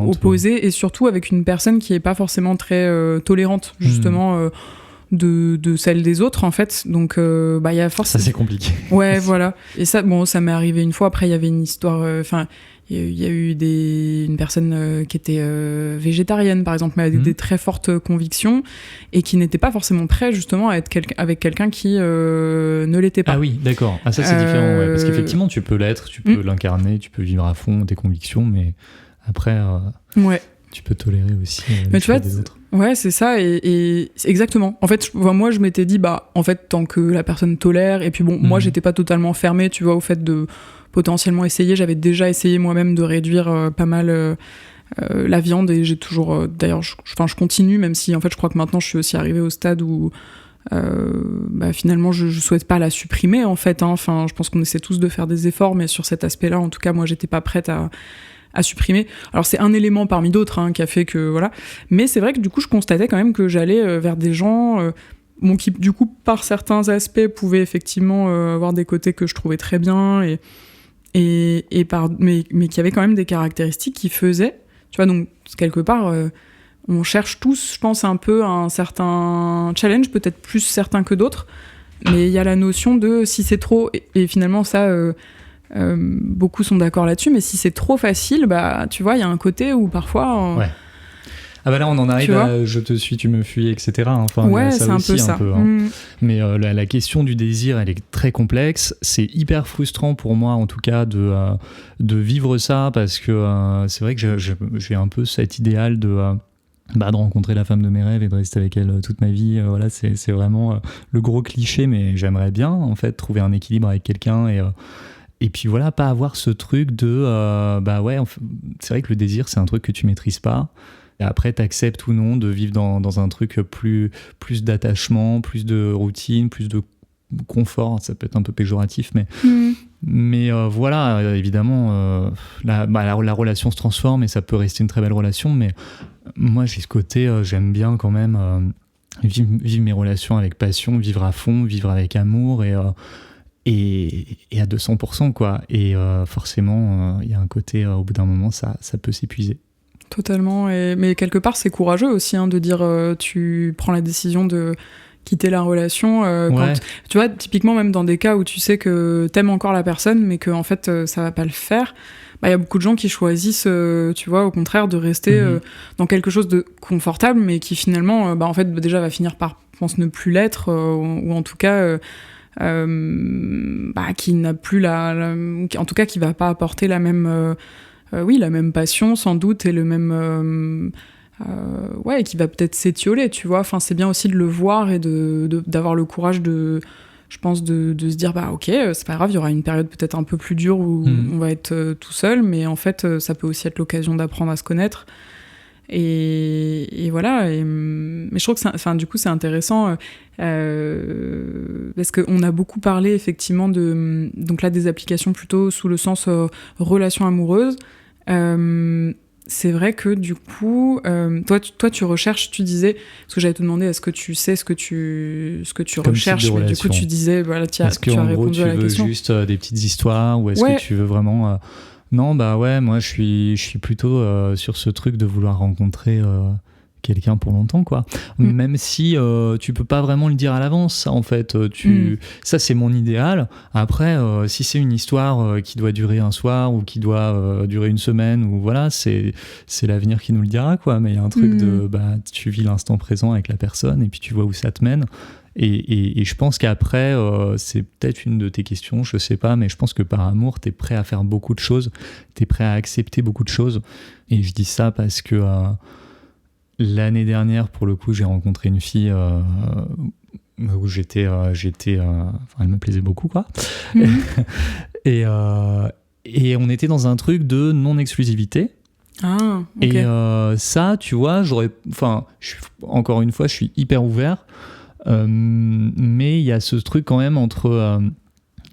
opposées, et surtout avec une personne qui est pas forcément très tolérante, justement... de celle des autres, en fait. Donc il y a forcément... Ça, c'est compliqué. Ouais, voilà. Et ça, ça m'est arrivé une fois. Après, il y avait une histoire... il y a eu une personne qui était végétarienne, par exemple, mais avec des très fortes convictions, et qui n'était pas forcément prêt, justement, à être avec quelqu'un qui ne l'était pas. Ah oui, d'accord. Ah, ça, c'est différent, parce qu'effectivement, tu peux l'être, tu peux l'incarner, tu peux vivre à fond tes convictions, mais après... Tu peux tolérer aussi les choix des autres. Ouais, c'est ça, et exactement. En fait, moi, je m'étais dit, en fait, tant que la personne tolère, et puis moi, j'étais pas totalement fermée, tu vois, au fait de potentiellement essayer. J'avais déjà essayé moi-même de réduire pas mal la viande, et j'ai toujours... d'ailleurs, je continue, même si, en fait, je crois que maintenant, je suis aussi arrivée au stade où... finalement, je souhaite pas la supprimer, en fait. Je pense qu'on essaie tous de faire des efforts, mais sur cet aspect-là, en tout cas, moi, j'étais pas prête à supprimer. Alors c'est un élément parmi d'autres qui a fait que voilà, mais c'est vrai que du coup je constatais quand même que j'allais vers des gens qui du coup par certains aspects pouvaient effectivement avoir des côtés que je trouvais très bien mais qui avaient quand même des caractéristiques qui faisaient, tu vois, donc quelque part on cherche tous, je pense, un peu un certain challenge, peut-être plus certain que d'autres, mais il y a la notion de si c'est trop, et finalement ça beaucoup sont d'accord là-dessus, mais si c'est trop facile, tu vois, il y a un côté où parfois... Ouais. Ah bah là, on en arrive à je te suis, tu me fuis, etc. Ouais, c'est un peu ça. Mais la question du désir, elle est très complexe. C'est hyper frustrant pour moi, en tout cas, de vivre ça, parce que c'est vrai que j'ai un peu cet idéal de rencontrer la femme de mes rêves et de rester avec elle toute ma vie. Voilà, c'est vraiment le gros cliché, mais j'aimerais bien, en fait, trouver un équilibre avec quelqu'un et puis voilà, pas avoir ce truc de... c'est vrai que le désir, c'est un truc que tu maîtrises pas. Et après, t'acceptes ou non de vivre dans un truc plus d'attachement, plus de routine, plus de confort. Ça peut être un peu péjoratif, mais voilà, évidemment, la relation se transforme et ça peut rester une très belle relation. Mais moi, j'ai ce côté, j'aime bien quand même vivre mes relations avec passion, vivre à fond, vivre avec amour et à 200%, quoi. Et forcément, il y a un côté, au bout d'un moment, ça peut s'épuiser. Totalement. Mais quelque part, c'est courageux aussi de dire tu prends la décision de quitter la relation. Quand, tu vois, typiquement, même dans des cas où tu sais que t'aimes encore la personne, mais que en fait, ça va pas le faire. Il y a beaucoup de gens qui choisissent, tu vois, au contraire, de rester dans quelque chose de confortable, mais qui finalement, en fait, déjà va finir par, je pense, ne plus l'être, ou en tout cas... qui n'a plus en tout cas qui va pas apporter la même la même passion sans doute et le même qui va peut-être s'étioler, tu vois. C'est bien aussi de le voir et d'avoir le courage je pense de se dire ok, c'est pas grave, il y aura une période peut-être un peu plus dure où on va être tout seul, mais en fait ça peut aussi être l'occasion d'apprendre à se connaître Et voilà. Mais je trouve que du coup, c'est intéressant parce qu'on a beaucoup parlé effectivement donc là, des applications plutôt sous le sens relation amoureuse. C'est vrai que du coup, toi, tu recherches, tu disais, parce que j'allais te demander, est-ce que tu sais ce que tu recherches, mais du coup, tu disais, voilà, tu as répondu à la question. Est-ce que, en gros, tu veux juste des petites histoires, ou est-ce que tu veux vraiment... Non, bah ouais, moi, je suis plutôt sur ce truc de vouloir rencontrer quelqu'un pour longtemps, quoi. Même si tu peux pas vraiment le dire à l'avance, en fait. Ça, c'est mon idéal. Après, si c'est une histoire qui doit durer un soir ou qui doit durer une semaine, ou voilà, c'est l'avenir qui nous le dira, quoi. Mais il y a un truc tu vis l'instant présent avec la personne et puis tu vois où ça te mène. Et je pense qu'après, c'est peut-être une de tes questions, je sais pas, mais je pense que par amour, t'es prêt à faire beaucoup de choses, t'es prêt à accepter beaucoup de choses. Et je dis ça parce que l'année dernière, pour le coup, j'ai rencontré une fille où j'étais, elle me plaisait beaucoup, quoi. Et on était dans un truc de non-exclusivité. Ah, ok. Et ça, tu vois, encore une fois, je suis hyper ouvert. Mais il y a ce truc quand même entre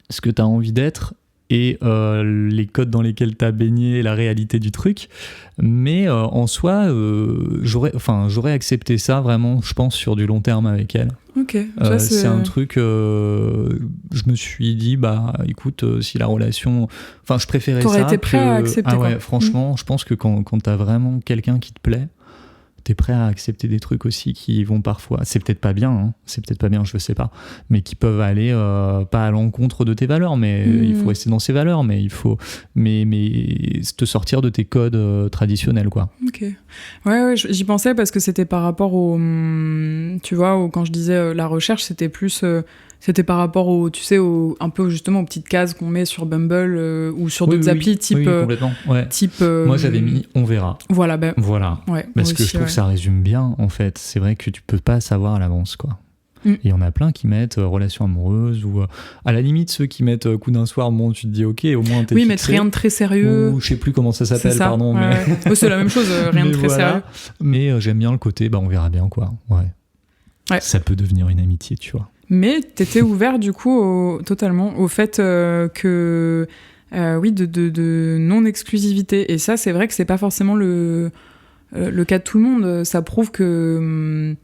ce que tu as envie d'être et les codes dans lesquels tu as baigné, la réalité du truc. Mais en soi, j'aurais accepté ça vraiment, je pense, sur du long terme avec elle. Ok. C'est un truc, je me suis dit, bah écoute, si la relation... Enfin, je préférais ça. T'aurais été prêt à accepter, Ah ouais, quoi. franchement, je pense que quand tu as vraiment quelqu'un qui te plaît, t'es prêt à accepter des trucs aussi qui vont parfois, c'est peut-être pas bien, je sais pas, mais qui peuvent aller pas à l'encontre de tes valeurs, mais il faut rester dans ses valeurs, mais il faut mais te sortir de tes codes traditionnels, quoi. Ok. Ouais, j'y pensais parce que c'était par rapport au, tu vois, quand je disais la recherche, c'était plus c'était par rapport au, tu sais, un peu justement aux petites cases qu'on met sur Bumble ou sur d'autres applis type. Oui, complètement. Ouais. Moi, j'avais mis on verra. Voilà. Voilà. Ouais, parce que je trouve que ça résume bien, en fait. C'est vrai que tu peux pas savoir à l'avance, quoi. Et il y en a plein qui mettent relation amoureuse ou à la limite ceux qui mettent coup d'un soir, bon, tu te dis ok, au moins t'es oui, fixé, mais rien de très sérieux. Ou je sais plus comment ça s'appelle, c'est ça. pardon. Ouais, mais... c'est la même chose, rien de très sérieux. Mais j'aime bien le côté, on verra bien, quoi. Ouais. Ça peut devenir une amitié, tu vois. Mais t'étais ouvert du coup totalement au fait que de non-exclusivité. Et ça, c'est vrai que c'est pas forcément le cas de tout le monde. Ça prouve que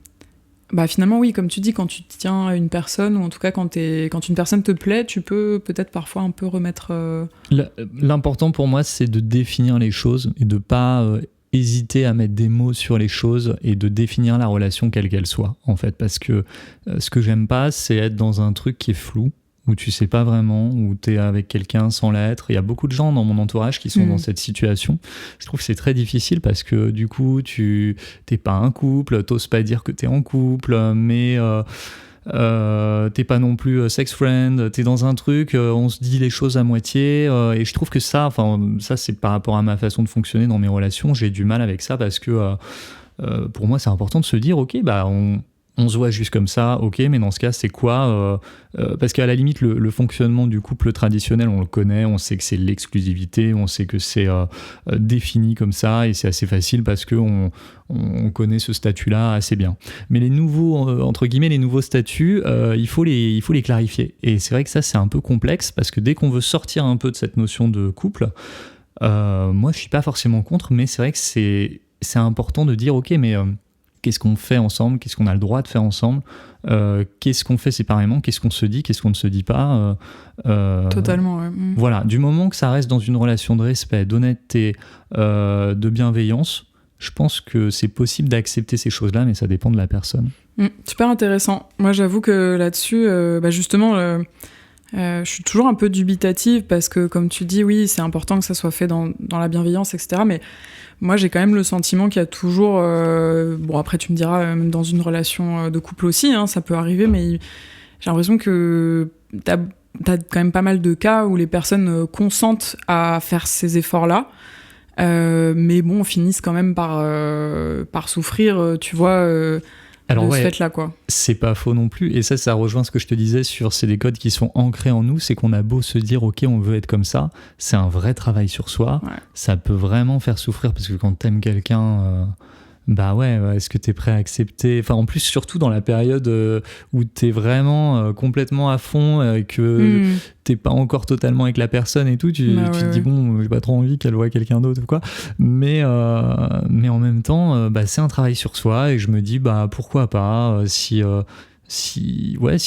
finalement, oui, comme tu dis, quand tu tiens à une personne, ou en tout cas quand une personne te plaît, tu peux peut-être parfois un peu remettre... L'important pour moi, c'est de définir les choses et de pas... hésiter à mettre des mots sur les choses et de définir la relation quelle qu'elle soit, en fait, parce que ce que j'aime pas, c'est être dans un truc qui est flou, où tu sais pas vraiment, où t'es avec quelqu'un sans l'être. Il y a beaucoup de gens dans mon entourage qui sont dans cette situation. Je trouve que c'est très difficile parce que du coup, t'es pas un couple, t'oses pas dire que t'es en couple, mais... t'es pas non plus sex friend, t'es dans un truc, on se dit les choses à moitié, et je trouve que ça c'est par rapport à ma façon de fonctionner dans mes relations, j'ai du mal avec ça parce que pour moi c'est important de se dire ok, on se voit juste comme ça, ok, mais dans ce cas c'est quoi parce qu'à la limite le fonctionnement du couple traditionnel on le connaît, on sait que c'est l'exclusivité, on sait que c'est défini comme ça et c'est assez facile parce que on connaît ce statut-là assez bien. Mais les nouveaux, entre guillemets, les nouveaux statuts, il faut les clarifier. Et c'est vrai que ça, c'est un peu complexe parce que dès qu'on veut sortir un peu de cette notion de couple, moi, je suis pas forcément contre, mais c'est vrai que c'est important de dire, ok, mais qu'est-ce qu'on fait ensemble ? Qu'est-ce qu'on a le droit de faire ensemble ? Qu'est-ce qu'on fait séparément ? Qu'est-ce qu'on se dit ? Qu'est-ce qu'on ne se dit pas ? Totalement, ouais. Voilà, du moment que ça reste dans une relation de respect, d'honnêteté, de bienveillance, je pense que c'est possible d'accepter ces choses-là, mais ça dépend de la personne. Super intéressant. Moi, j'avoue que là-dessus, justement, je suis toujours un peu dubitative parce que, comme tu dis, oui, c'est important que ça soit fait dans la bienveillance, etc. Mais moi, j'ai quand même le sentiment qu'il y a toujours... après, tu me diras, même dans une relation de couple aussi, ça peut arriver, mais j'ai l'impression que t'as quand même pas mal de cas où les personnes consentent à faire ces efforts-là. Mais bon, finissent quand même par souffrir, tu vois, alors, de ce fait-là, quoi. C'est pas faux non plus, et ça rejoint ce que je te disais sur c'est des codes qui sont ancrés en nous, c'est qu'on a beau se dire ok, on veut être comme ça, c'est un vrai travail sur soi, ça peut vraiment faire souffrir parce que quand t'aimes quelqu'un, bah ouais, est-ce que t'es prêt à accepter, enfin en plus surtout dans la période où t'es vraiment complètement à fond et que t'es pas encore totalement avec la personne et tout, tu te dis bon, j'ai pas trop envie qu'elle voie quelqu'un d'autre ou quoi, mais en même temps c'est un travail sur soi et je me dis bah pourquoi pas si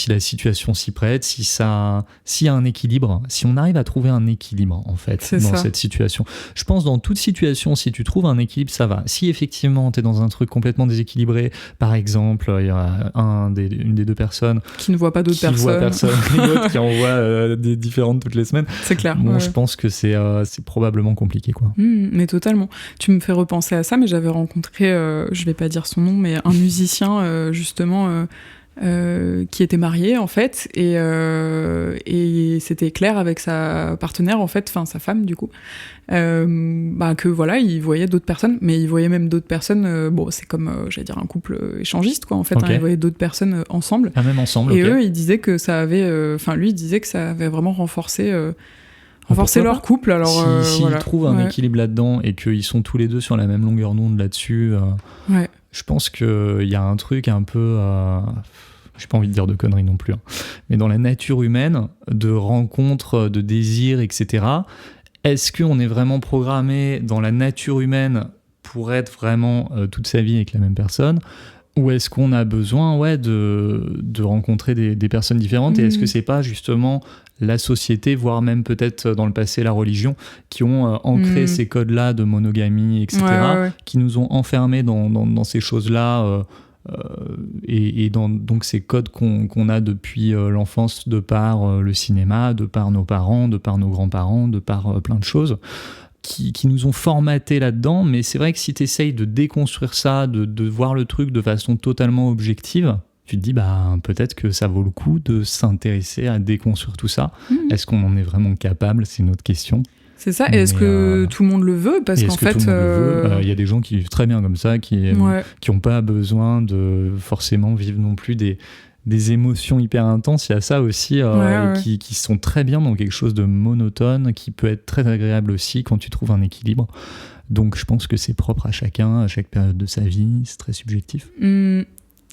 la situation s'y prête, s'il y a un équilibre, si on arrive à trouver un équilibre en fait cette situation. Je pense dans toute situation, si tu trouves un équilibre, ça va. Si effectivement t'es dans un truc complètement déséquilibré, par exemple, il y a une des deux personnes qui ne voit pas d'autres personnes, voit personne, et l'autre qui en voit des différentes toutes les semaines. C'est clair. Bon, je pense que c'est probablement compliqué quoi. Mais totalement. Tu me fais repenser à ça, mais j'avais rencontré, je vais pas dire son nom, mais un musicien justement. Qui était marié en fait et c'était clair avec sa partenaire en fait, enfin sa femme du coup, que voilà, il voyait d'autres personnes, mais il voyait même d'autres personnes, c'est comme j'allais dire un couple échangiste quoi en fait, il voyait d'autres personnes ensemble. Même ensemble. Et eux ils disaient que ça avait lui il disait que ça avait vraiment renforcé leur couple. Alors s'ils trouvent un équilibre là-dedans et qu'ils sont tous les deux sur la même longueur d'onde là-dessus, je pense qu'il y a un truc un peu j'ai pas envie de dire de conneries non plus, hein, mais dans la nature humaine, de rencontres, de désirs, etc., est-ce qu'on est vraiment programmé dans la nature humaine pour être vraiment toute sa vie avec la même personne, ou est-ce qu'on a besoin de rencontrer des personnes différentes, et est-ce que c'est pas justement la société, voire même peut-être dans le passé la religion, qui ont ancré ces codes-là de monogamie, etc., qui nous ont enfermés dans ces choses-là, et donc ces codes qu'on a depuis l'enfance, de par le cinéma, de par nos parents, de par nos grands-parents, de par plein de choses qui nous ont formatés là-dedans. Mais c'est vrai que si tu essayes de déconstruire ça, de voir le truc de façon totalement objective, tu te dis peut-être que ça vaut le coup de s'intéresser à déconstruire tout ça. Est-ce qu'on en est vraiment capable? C'est une autre question. C'est ça, et est-ce que tout le monde le veut? Parce qu'en fait, il y a des gens qui vivent très bien comme ça, qui n'ont pas besoin de forcément vivre non plus des émotions hyper intenses. Il y a ça aussi, qui sont très bien dans quelque chose de monotone, qui peut être très agréable aussi quand tu trouves un équilibre. Donc je pense que c'est propre à chacun, à chaque période de sa vie, c'est très subjectif.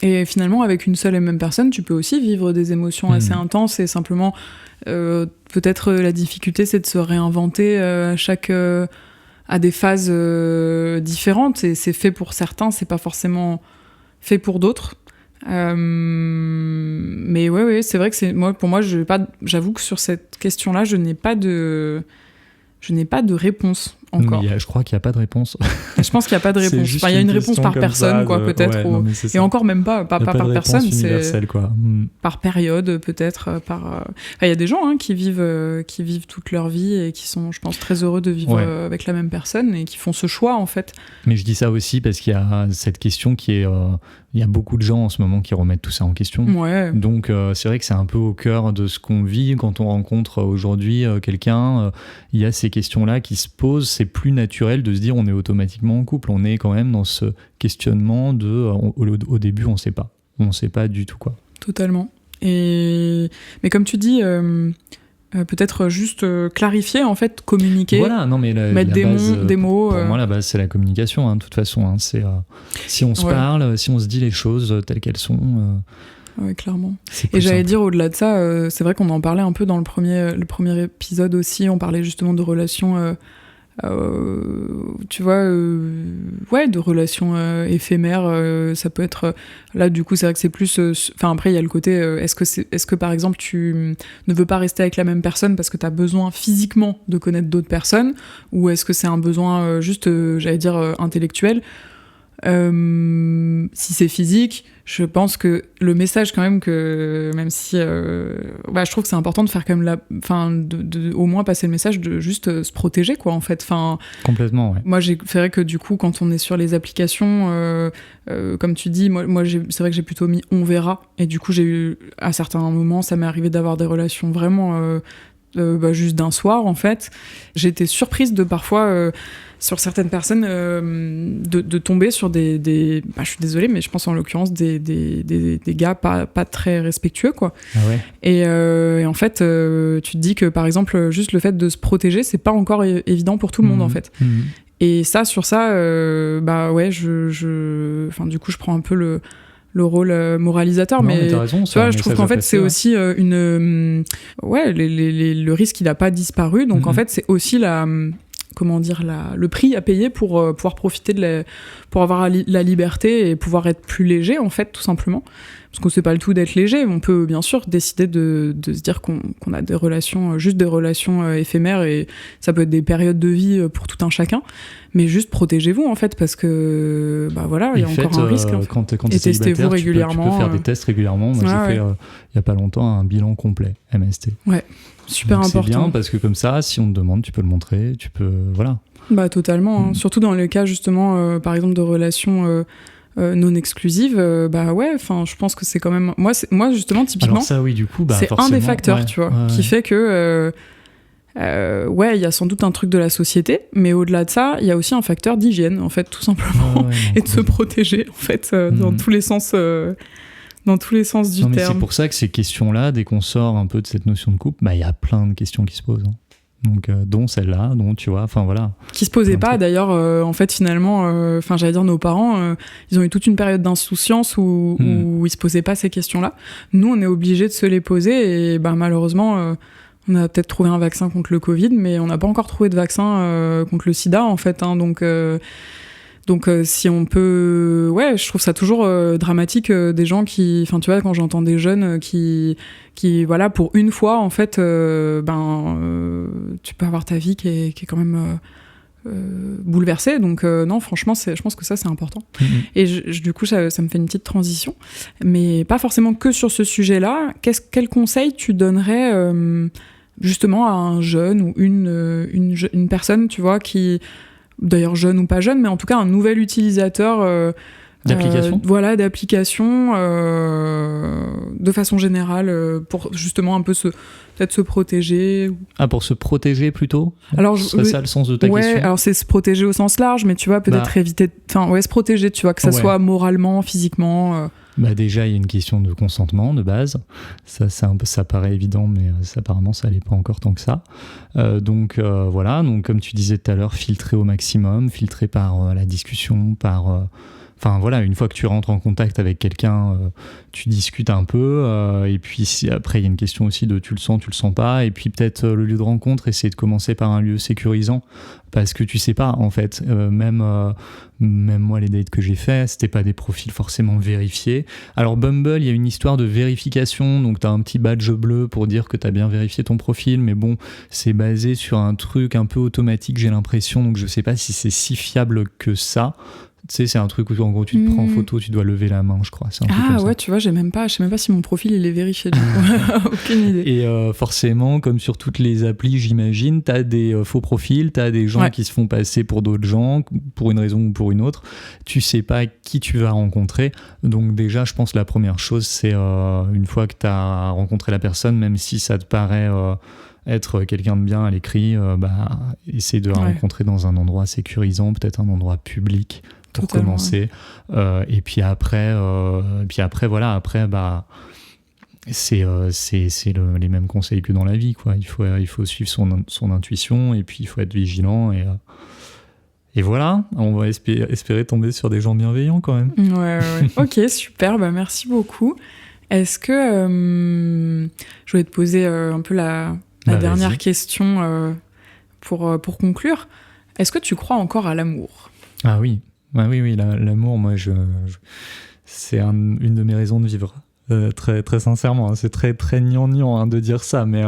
Et finalement, avec une seule et même personne, tu peux aussi vivre des émotions assez intenses, et simplement, peut-être la difficulté, c'est de se réinventer à des phases différentes, et c'est fait pour certains, c'est pas forcément fait pour d'autres. Mais c'est vrai que pour moi, j'avoue que sur cette question-là, je n'ai pas de réponse encore. Je crois qu'il n'y a pas de réponse. Je pense qu'il n'y a pas de réponse. Il y a une réponse par personne, peut-être. Et encore même pas par personne, c'est quoi. Par période, peut-être. Il y a des gens qui vivent toute leur vie et qui sont, je pense, très heureux de vivre avec la même personne et qui font ce choix, en fait. Mais je dis ça aussi parce qu'il y a cette question qui est... il y a beaucoup de gens en ce moment qui remettent tout ça en question. Donc c'est vrai que c'est un peu au cœur de ce qu'on vit quand on rencontre aujourd'hui quelqu'un. Il y a ces questions-là qui se posent. C'est plus naturel de se dire on est automatiquement en couple. On est quand même dans ce questionnement au début on sait pas du tout quoi. Totalement. Mais comme tu dis, peut-être juste clarifier, en fait, communiquer, mettre des mots. Pour moi, la base, c'est la communication, hein, de toute façon. Hein, c'est, si on se parle, si on se dit les choses telles qu'elles sont... Oui, clairement. Et j'allais dire, au-delà de ça, c'est vrai qu'on en parlait un peu dans le premier épisode aussi, on parlait justement de relations... tu vois, de relations éphémères, ça peut être là du coup c'est vrai que c'est plus après il y a le côté est-ce que par exemple tu ne veux pas rester avec la même personne parce que tu as besoin physiquement de connaître d'autres personnes, ou est-ce que c'est un besoin juste j'allais dire intellectuel. Si c'est physique, je pense que le message quand même, que même si je trouve que c'est important de faire quand même au moins passer le message de juste se protéger quoi, en fait. Complètement, ouais. Moi c'est vrai que du coup quand on est sur les applications, comme tu dis, moi c'est vrai que j'ai plutôt mis on verra, et du coup j'ai eu à certains moments, ça m'est arrivé d'avoir des relations vraiment juste d'un soir en fait. J'ai été surprise de parfois sur certaines personnes de tomber sur des je suis désolée, mais je pense en l'occurrence des gars pas très respectueux quoi. Et en fait tu te dis que par exemple juste le fait de se protéger, c'est pas encore évident pour tout le monde en fait. Et ça, sur ça, bah ouais, enfin, du coup, je prends un peu le rôle moralisateur, mais t'as raison, tu vois, je trouve qu'en fait c'est aussi le risque il n'a pas disparu, donc en fait c'est aussi le prix à payer pour pouvoir profiter pour avoir la liberté et pouvoir être plus léger, en fait, tout simplement. Parce que c'est pas le tout d'être léger. On peut bien sûr décider de se dire qu'on a des relations, juste des relations éphémères, et ça peut être des périodes de vie pour tout un chacun. Mais juste protégez-vous, en fait, parce que bah voilà, il y a encore un risque. Quand t'es et testez-vous régulièrement. Tu peux faire des tests régulièrement. Moi, j'ai fait il y a pas longtemps un bilan complet MST. Ouais, super donc, important. C'est bien parce que comme ça, si on te demande, tu peux le montrer, tu peux voilà. Bah totalement. Hein. Surtout dans le cas justement, par exemple, de relations. Non exclusive, bah ouais, enfin, je pense que c'est quand même moi justement typiquement. Alors ça, oui, du coup, bah, c'est un des facteurs, tu vois, qui fait que ouais, il y a sans doute un truc de la société, mais au-delà de ça, il y a aussi un facteur d'hygiène, en fait, tout simplement, et de se protéger, en fait, dans tous les sens. Dans tous les sens du terme. C'est pour ça que ces questions-là, dès qu'on sort un peu de cette notion de couple, bah il y a plein de questions qui se posent. Hein. Donc dont celle-là, dont tu vois, enfin voilà. Qui se posaient pas d'ailleurs, en fait finalement, enfin j'allais dire nos parents, ils ont eu toute une période d'insouciance où ils se posaient pas ces questions-là. Nous on est obligés de se les poser et bah malheureusement on a peut-être trouvé un vaccin contre le Covid, mais on n'a pas encore trouvé de vaccin contre le SIDA en fait. Hein, donc si on peut, ouais, je trouve ça toujours dramatique des gens qui, enfin tu vois, quand j'entends des jeunes qui voilà, pour une fois en fait, tu peux avoir ta vie qui est quand même bouleversée. Donc non, franchement, je pense que ça c'est important. Et du coup, ça me fait une petite transition, mais pas forcément que sur ce sujet-là. Quel conseil tu donnerais justement à un jeune ou une personne, tu vois, qui d'ailleurs jeune ou pas jeune, mais en tout cas un nouvel utilisateur d'application. Voilà, d'application de façon générale pour justement un peu peut-être se protéger. Ah, pour se protéger plutôt. Alors c'est ça le sens de ta question. Ouais, alors c'est se protéger au sens large, mais tu vois peut-être éviter, enfin ouais, se protéger, tu vois, que ça soit moralement, physiquement. Bah déjà, il y a une question de consentement de base. Ça paraît évident, mais apparemment, ça l'est pas encore tant que ça. Donc voilà, donc comme tu disais tout à l'heure, filtrer au maximum, filtrer par la discussion, par... Enfin voilà, une fois que tu rentres en contact avec quelqu'un, tu discutes un peu, et puis après il y a une question aussi de tu le sens pas, et puis peut-être le lieu de rencontre, essayer de commencer par un lieu sécurisant, parce que tu sais pas en fait, même moi les dates que j'ai fait, c'était pas des profils forcément vérifiés. Alors Bumble, il y a une histoire de vérification, donc t'as un petit badge bleu pour dire que t'as bien vérifié ton profil, mais bon, c'est basé sur un truc un peu automatique, j'ai l'impression, donc je sais pas si c'est si fiable que ça. Tu sais, c'est un truc où en gros tu te prends en photo, tu dois lever la main, je crois. C'est un truc comme ça. Tu vois, je sais même pas si mon profil il est vérifié. Du coup. Aucune idée. Et forcément, comme sur toutes les applis, j'imagine, t'as des faux profils, t'as des gens qui se font passer pour d'autres gens, pour une raison ou pour une autre. Tu sais pas qui tu vas rencontrer. Donc déjà, je pense que la première chose, c'est une fois que t'as rencontré la personne, même si ça te paraît être quelqu'un de bien à l'écrit, essaie de la rencontrer dans un endroit sécurisant, peut-être un endroit public. Pour commencer, et puis après voilà, après c'est les mêmes conseils que dans la vie, quoi. Il faut suivre son intuition, et puis il faut être vigilant, et voilà, on va espérer tomber sur des gens bienveillants quand même. Ouais. Ok, super, merci beaucoup. Est-ce que je voulais te poser un peu la dernière question pour conclure. Est-ce que tu crois encore à l'amour ? Ah oui. Oui, l'amour, moi, c'est une de mes raisons de vivre, très, très sincèrement. Hein. C'est très, très gnangnan de dire ça, mais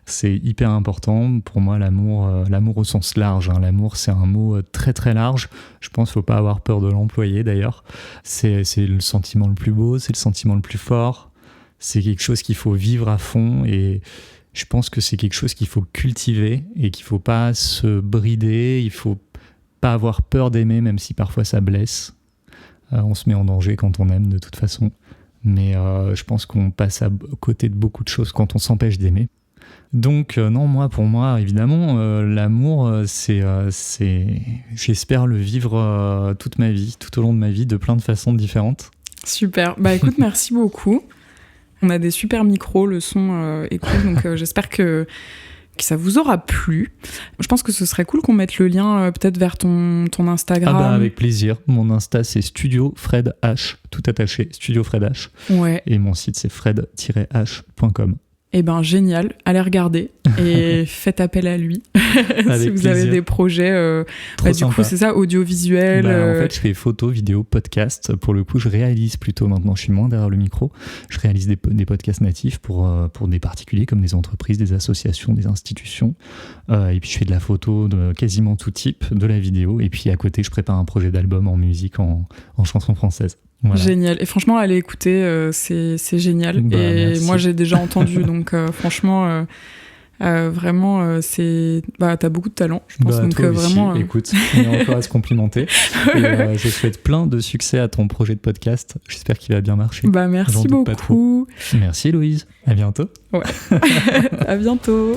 c'est hyper important. Pour moi, l'amour au sens large. Hein. L'amour, c'est un mot très, très large. Je pense qu'il ne faut pas avoir peur de l'employer, d'ailleurs. C'est le sentiment le plus beau, c'est le sentiment le plus fort. C'est quelque chose qu'il faut vivre à fond, et je pense que c'est quelque chose qu'il faut cultiver et qu'il ne faut pas se brider, il faut pas avoir peur d'aimer, même si parfois ça blesse. On se met en danger quand on aime de toute façon, mais je pense qu'on passe à côté de beaucoup de choses quand on s'empêche d'aimer. Donc non, pour moi évidemment, l'amour c'est j'espère le vivre toute ma vie, tout au long de ma vie, de plein de façons différentes. Super, écoute, merci beaucoup. On a des super micros, le son est cool, donc j'espère que que ça vous aura plu. Je pense que ce serait cool qu'on mette le lien peut-être vers ton Instagram. Avec plaisir. Mon Insta, c'est Studio Fred H, tout attaché, Studio Fred H. Ouais. Et mon site, c'est fred-h.com. Eh ben génial, allez regarder et faites appel à lui si vous avez des projets. Du coup, c'est ça, audiovisuel. En fait, je fais photos, vidéos, podcasts. Pour le coup, je réalise plutôt maintenant. Je suis moins derrière le micro. Je réalise des podcasts natifs pour des particuliers comme des entreprises, des associations, des institutions. Et puis, je fais de la photo de quasiment tout type, de la vidéo. Et puis, à côté, je prépare un projet d'album en musique, en chanson française. Voilà. Génial. Et franchement, allez écouter, c'est génial. Et merci. moi, j'ai déjà entendu, donc franchement, vraiment, t'as beaucoup de talent, je pense. Donc, toi aussi, vraiment, écoute, on est encore à se complimenter. Et je souhaite plein de succès à ton projet de podcast. J'espère qu'il va bien marcher. Merci beaucoup. Merci Louise. À bientôt. Ouais. À bientôt.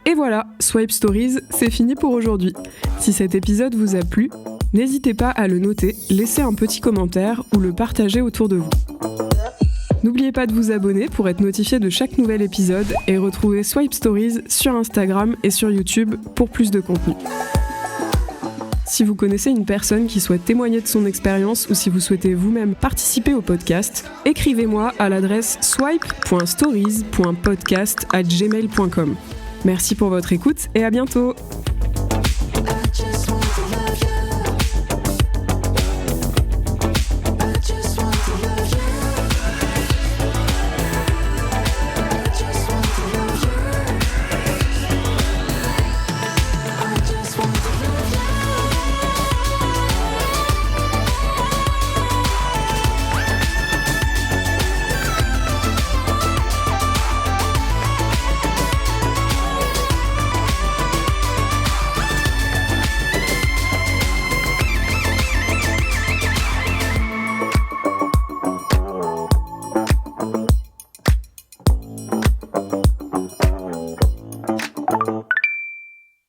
Et voilà, Swipe Stories, c'est fini pour aujourd'hui. Si cet épisode vous a plu, n'hésitez pas à le noter, laisser un petit commentaire ou le partager autour de vous. N'oubliez pas de vous abonner pour être notifié de chaque nouvel épisode et retrouver Swipe Stories sur Instagram et sur YouTube pour plus de contenu. Si vous connaissez une personne qui souhaite témoigner de son expérience ou si vous souhaitez vous-même participer au podcast, écrivez-moi à l'adresse swipe.stories.podcast@gmail.com. Merci pour votre écoute et à bientôt!